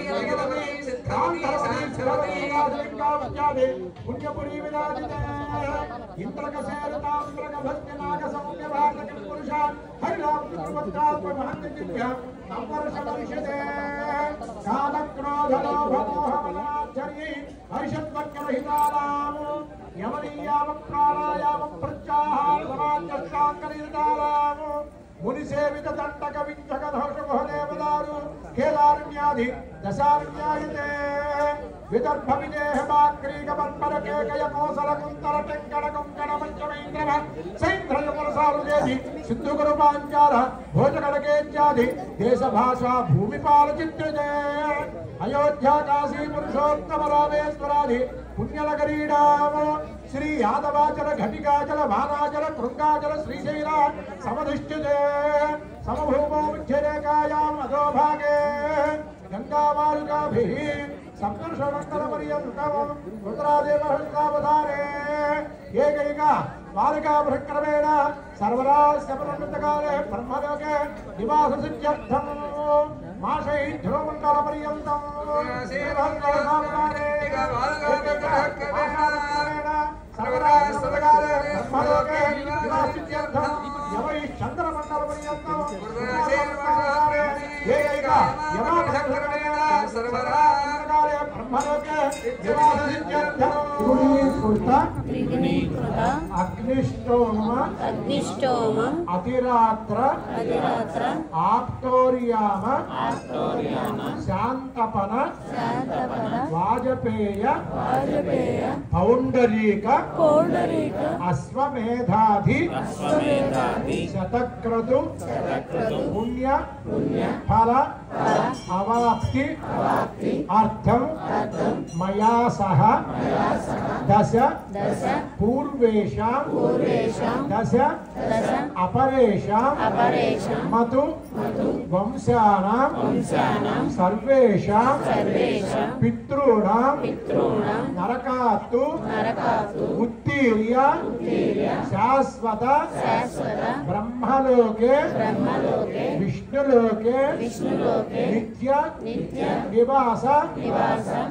పుణ్యపురీ విరాజితే ఇంద్రకశేరతాంద్రక భక్తి నాగ సౌమ్య భారత పురుష హరిరామృతవత్తాత్మహంతిభ్య సంవర్ష వర్షతే కామక్రోధలోభమోహమనాచర్యై హర్షద్వక్రహితారాము యమనీయామ ప్రాణాయామ ప్రత్యాహార సమాజష్టాంగనితారాము మునిసేవిత దండక వింజక ధోషమోహదేవదారు కేదారుణ్యాధి దశారుణ్యాయతే విదర్భ విదేహ బాక్రీక మన్మర కేకయ కోసల కుంతల టెంకణ కుంకణ పంచమేంద్రవ సైంద్రయ పురసారుదేవి సింధు గురు పాంచాల భోజగడకేత్యాది దేశ భాషా భూమిపాల చిత్రజే అయోధ్యా కాశీ పురుషోత్తమ రామేశ్వరాది పుణ్యలగరీడామ శ్రీ యాదవాచల ఘటికాచల వానాచల కృంగాచల శ్రీశైల సమధిష్ఠితే సమభూమో ముఖ్యరేఖాయాం అధోభాగే గంగామారుగాభిః సప్తర్షమండలపర్యంతం రుద్రాదేవహంసావధానే ఏకైక బాలికా బృహక్రమేణ సర్వదా శపనమృతకాలే బ్రహ్మలోకే నివాససిద్ధ్యర్థం మాషై ధ్రువమండలపర్యంతం సర్వదా శపనకాలే బ్రహ్మలోకే నివాససిద్ధ్యర్థం యవై చంద్రమండలపర్యంతం ఏకైక యమాభిషక్రమేణ సర్వదా అగ్నిష్టోమ అతిరాత్ర ఆప్తోర్యామ శాంతపన వాజపేయ పౌండరీక అశ్వమేధాధి శతక్రతు పుణ్య ఫల అవాప్తి అర్థం మయా సహ దశ పూర్వేషాం దశ అపరేషాం మతు వంశానాం సర్వేషాం పితॄణాం నరకాత్తు ఉత్తీర్య శాశ్వత బ్రహ్మలోకే విష్ణులోకే నిత్య నివాస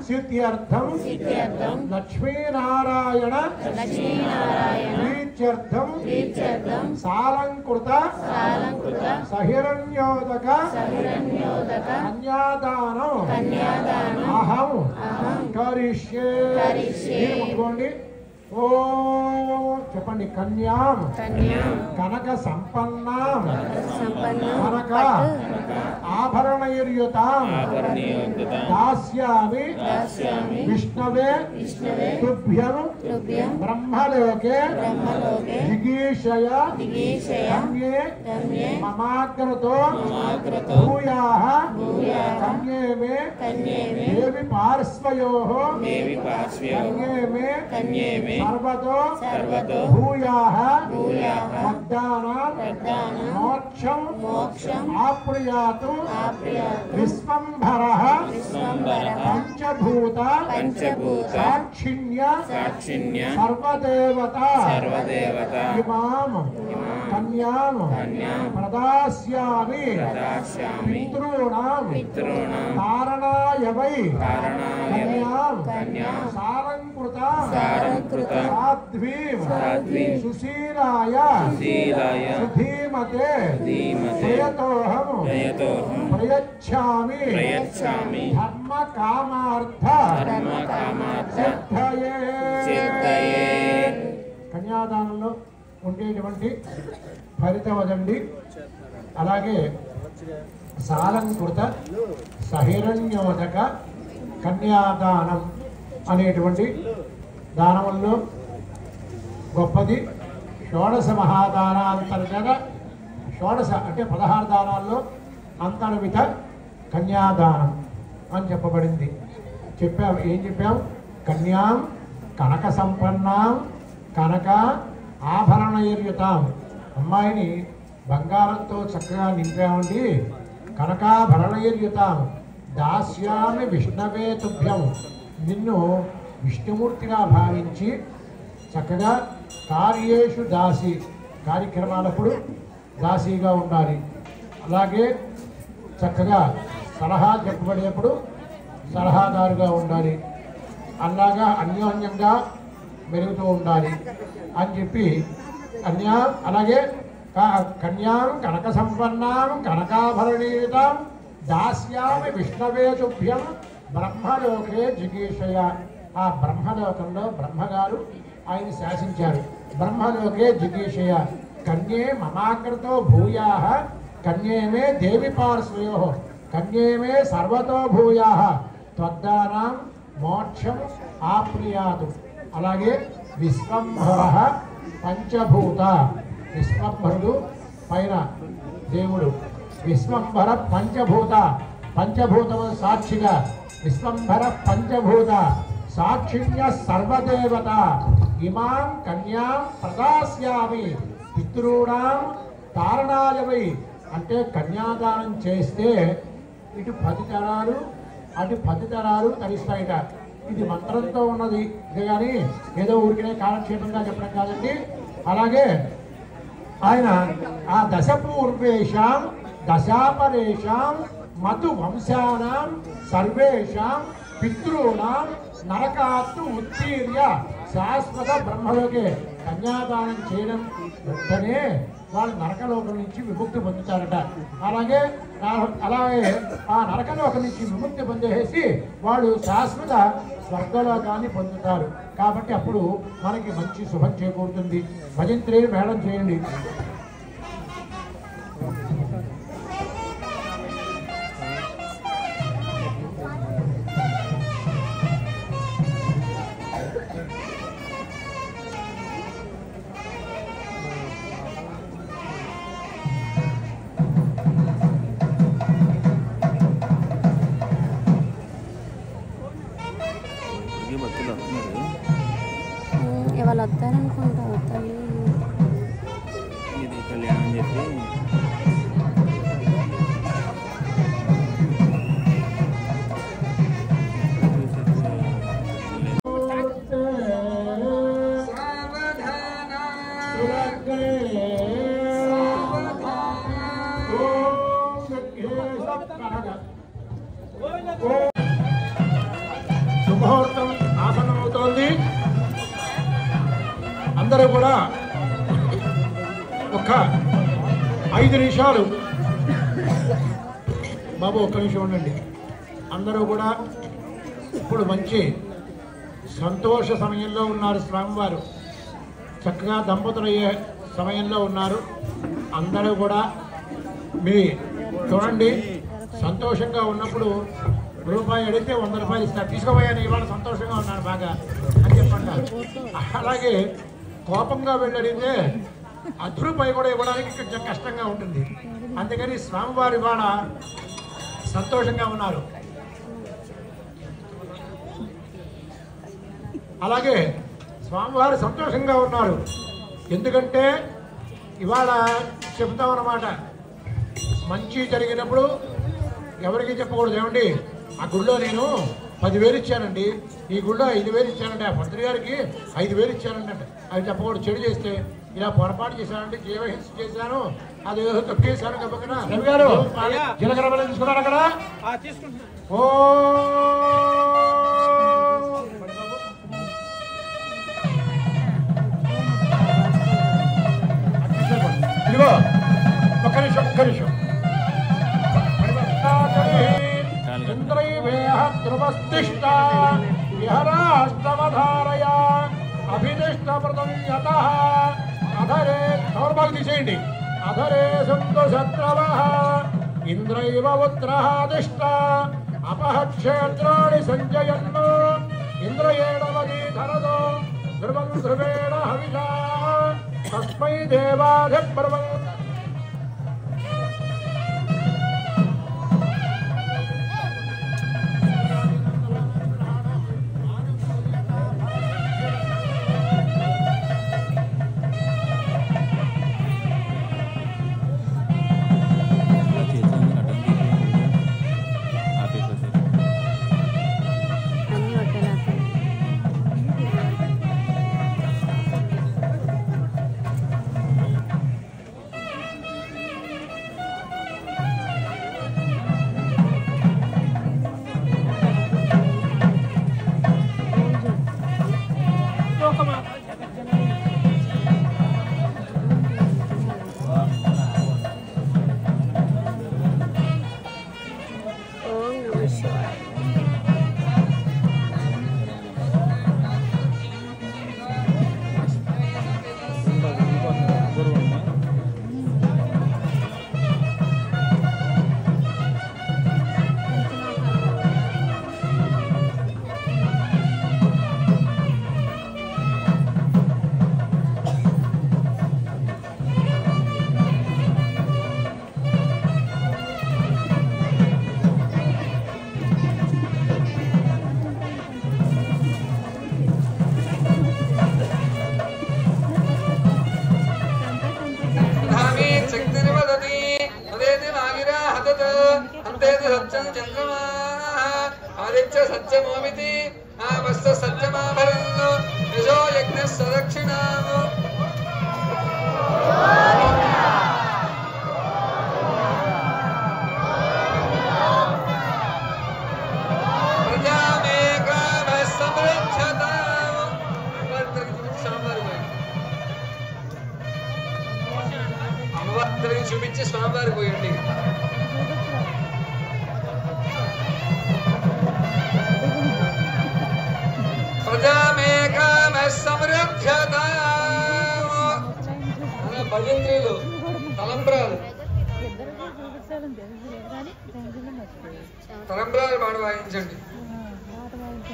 సిద్ధ్యర్థం లక్ష్మీనారాయణ ప్రీత్యర్థం సాలంకృత సహిరణ్యోదక కన్యాదానం అహం కరిష్యే. ముట్టుకోండి. ఓ చెప్పండి. కన్యాం కనక సంపన్నాం కనక ఆభరణైర్యుతాం దాస్యామి విష్ణవే తుభ్యం బ్రహ్మలోకే జిగీషయ కన్యే మమాగ్రతో భూయాః కన్యే మే దేవి పార్శ్వయోః కన్యే మే సర్వతో భూయాః భక్తానాం మోక్షం ఆప్నుయాతు విశ్వంభరః పంచభూత సాక్షిణ్య సర్వదేవత ఇమాం కన్యాం ప్రదాస్యామి పితॄణాం తారణాయ వై కన్యాం సారంకృత సాధ్వీం సుశీలాయ సుధీమతే ప్రయతోహం ప్రయచ్ఛామి ధర్మ కామార్థ సిద్ధయే. కన్యాదానంలో ఉండేటువంటి ఫలితవదండి. అలాగే సాలంకృత సహిరణ్యోదక కన్యాదానం అనేటువంటి దానముల్లో గొప్పది. షోడశ మహాదానాంతర్గత షోడశ అంటే 16 దానాల్లో అంతర్విత కన్యాదానం అని చెప్పబడింది. ఏం చెప్పాం? కన్యాం కనక సంపన్నాం కనక ఆభరణయుతాం. అమ్మాయిని బంగారంతో చక్కగా నింపామండి. కనకాభరణయుతాం దాస్యామి విష్ణవే తుభ్యం. నిన్ను విష్ణుమూర్తిగా భావించి చక్కగా కార్యేషు దాసి, కార్యక్రమాలప్పుడు దాసీగా ఉండాలి. అలాగే చక్కగా సలహా చెప్పబడేటప్పుడు సలహాదారుగా ఉండాలి. అలాగా అన్యోన్యంగా మెరుగుతూ ఉండాలి అని చెప్పి అలాగే కన్యాం కనక సంపన్నాం కనకాభరణీయుతాం దాస్యామి విష్ణవే తుభ్యం బ్రహ్మలోకే జిగీషయ. ఆ బ్రహ్మలోకంలో బ్రహ్మగారు ఆయన శాసించారు. బ్రహ్మలోకే జిగీషయ కన్యే మమాకృతో భూయాః కన్యేమే దేవి పార్శ్వయో కన్యేమే సర్వతో భూయాః త్వద్దానాం మోక్షం ఆప్నుయాతు. అలాగే విశ్వంభర పంచభూత, విశ్వంభరుడు పైన దేవుడు, విశ్వంభర పంచభూతము సాక్షిగా విశ్వంభర పంచభూత సాక్షిణ్య సర్వదేవత ఇమాం కన్యాం ప్రదాస్యామి పితॄణాం తారణాయవై. అంటే కన్యాదానం చేస్తే ఇటు 10 తరాలు అటు 10 తరాలు తరిస్తాయిట. ఇది మంత్రంతో ఉన్నది, ఇది కానీ ఏదో ఊరికనే కాలక్షేపంగా చెప్పడం కాదండి. అలాగే ఆయన ఆ దశపూర్వేషాం దశాపరేషాం మధు వంశానాం సర్వేషాం పితॄణాం నరకాత్తు ఉత్తీర్య శాశ్వత బ్రహ్మలోకే. కన్యాదానం చేయడం వెంటనే వాళ్ళు నరకలోకం నుంచి విముక్తి పొందుతారట. అలాగే ఆ నరకలోకం నుంచి విముక్తి పొందేసి వాళ్ళు శాశ్వత స్వర్గలోకాన్ని పొందుతారు. కాబట్టి అప్పుడు మనకి మంచి శుభం చేకూరుతుంది. భజంత్రేయులు మేళం చేయండి. వాళ్ళు వస్తారనుకుంటా. వస్తాను ఇది కళ్యాణం చెప్పి శుభముహూర్తం ఆసన్నమవుతోంది. అందరూ కూడా ఒక 5 నిమిషాలు బాబు, ఒక్క నిమిషం ఉండండి. అందరూ కూడా ఇప్పుడు మంచి సంతోష సమయంలో ఉన్నారు. స్వామివారు చక్కగా దంపతులయ్యే సమయంలో ఉన్నారు. అందరూ కూడా మీ చూడండి, సంతోషంగా ఉన్నప్పుడు రూపాయి అడిగితే 100 రూపాయలు ఇస్తారు. తీసుకోబోయాను, ఇవాళ సంతోషంగా ఉన్నాను బాగా అని చెప్పంటారు. అలాగే కోపంగా వెళ్ళి అడిగితే 10 రూపాయలు కూడా ఇవ్వడానికి కొంచెం కష్టంగా ఉంటుంది. అందుకని స్వామివారి ఇవాళ సంతోషంగా ఉన్నారు. అలాగే స్వామివారు సంతోషంగా ఉన్నారు. ఎందుకంటే ఇవాళ చెబుతామన్నమాట, మంచి జరిగినప్పుడు ఎవరికి చెప్పకూడదు. ఏమండి, ఆ గుళ్ళో నేను 10,000 ఇచ్చానండి, ఈ గుళ్ళో 5,000 ఇచ్చానండి, ఆ పంతులు గారికి 5,000 ఇచ్చానండి అంటే అది చెప్పకూడదు. చెడు చేస్తే ఇలా పొరపాటు చేశానండి, జీవహింస చేశాను, అది తప్పేశాను చెప్పకుండా రవి గారు జీలకర్ర తీసుకున్నారు అక్కడ. ఓ స్వస్తిష్ట విహరాష్టమధారయ అభిదిష్టమృతం యతః అధరే దౌర్భాగ్యం తీసేయండి అధరే సంతు శత్రవః ఇంద్రైవ ఉత్రః దిష్ట అపహ క్షేత్రాణి సంజయన్ ఇంద్రయేణవది ధరదో ధ్రువం ధ్రువేణ హవిషా తస్మై దేవాధిబ్రవం సత్యమోమితి ఆ వస్త సత్యమాభరణో యజో యజ్ఞ సదక్షిణాము అమ్మవారికి చూపించి స్వామివారికి పోయండి భజంత్రీలు తలంబ్రాలు తలంబ్రాలు పాడు వాయించండి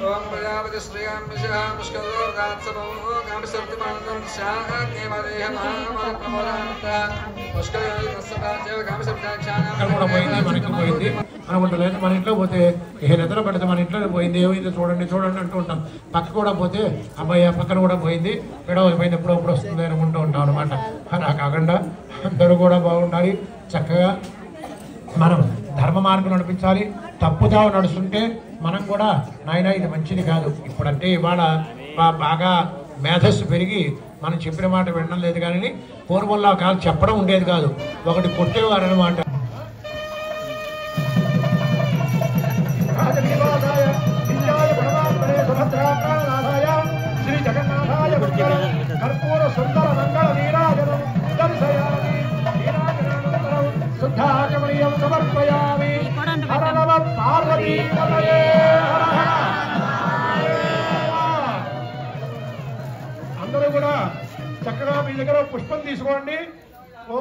ఓం ప్రజాపతి పోయింది అనుకుంటలేదు మన ఇంట్లో పోతే ఏ నిద్ర పడితే మన ఇంట్లో పోయింది ఏమైంది చూడండి చూడండి అంటూ ఉంటాం పక్క కూడా పోతే అబ్బాయి పక్కన కూడా పోయింది పోయింది ఎప్పుడప్పుడు వస్తుంది అనుకుంటూ ఉంటాం అనమాట అలా కాకుండా అందరూ కూడా బాగుండాలి చక్కగా మనం ధర్మ మార్గం నడిపించాలి తప్పుదావ నడుస్తుంటే మనం కూడా నాయన ఇది మంచిది కాదు ఇప్పుడంటే ఇవాళ బాగా మేధస్సు పెరిగి మనం చెప్పిన మాట వినడం లేదు కానీ పూర్వంలో కాదు చెప్పడం ఉండేది కాదు ఒకటి కొట్టేవారు అనమాట శ్రీ జగన్నాథాయ కర్పూర సుందర మంగళ నీరాజనం దర్శయామి శుద్ధాచమనీయం సమర్పయామి హర నమ పార్వతీ పతయే అందరూ కూడా చక్కగా మీ దగ్గర పుష్పం తీసుకోండి ఓ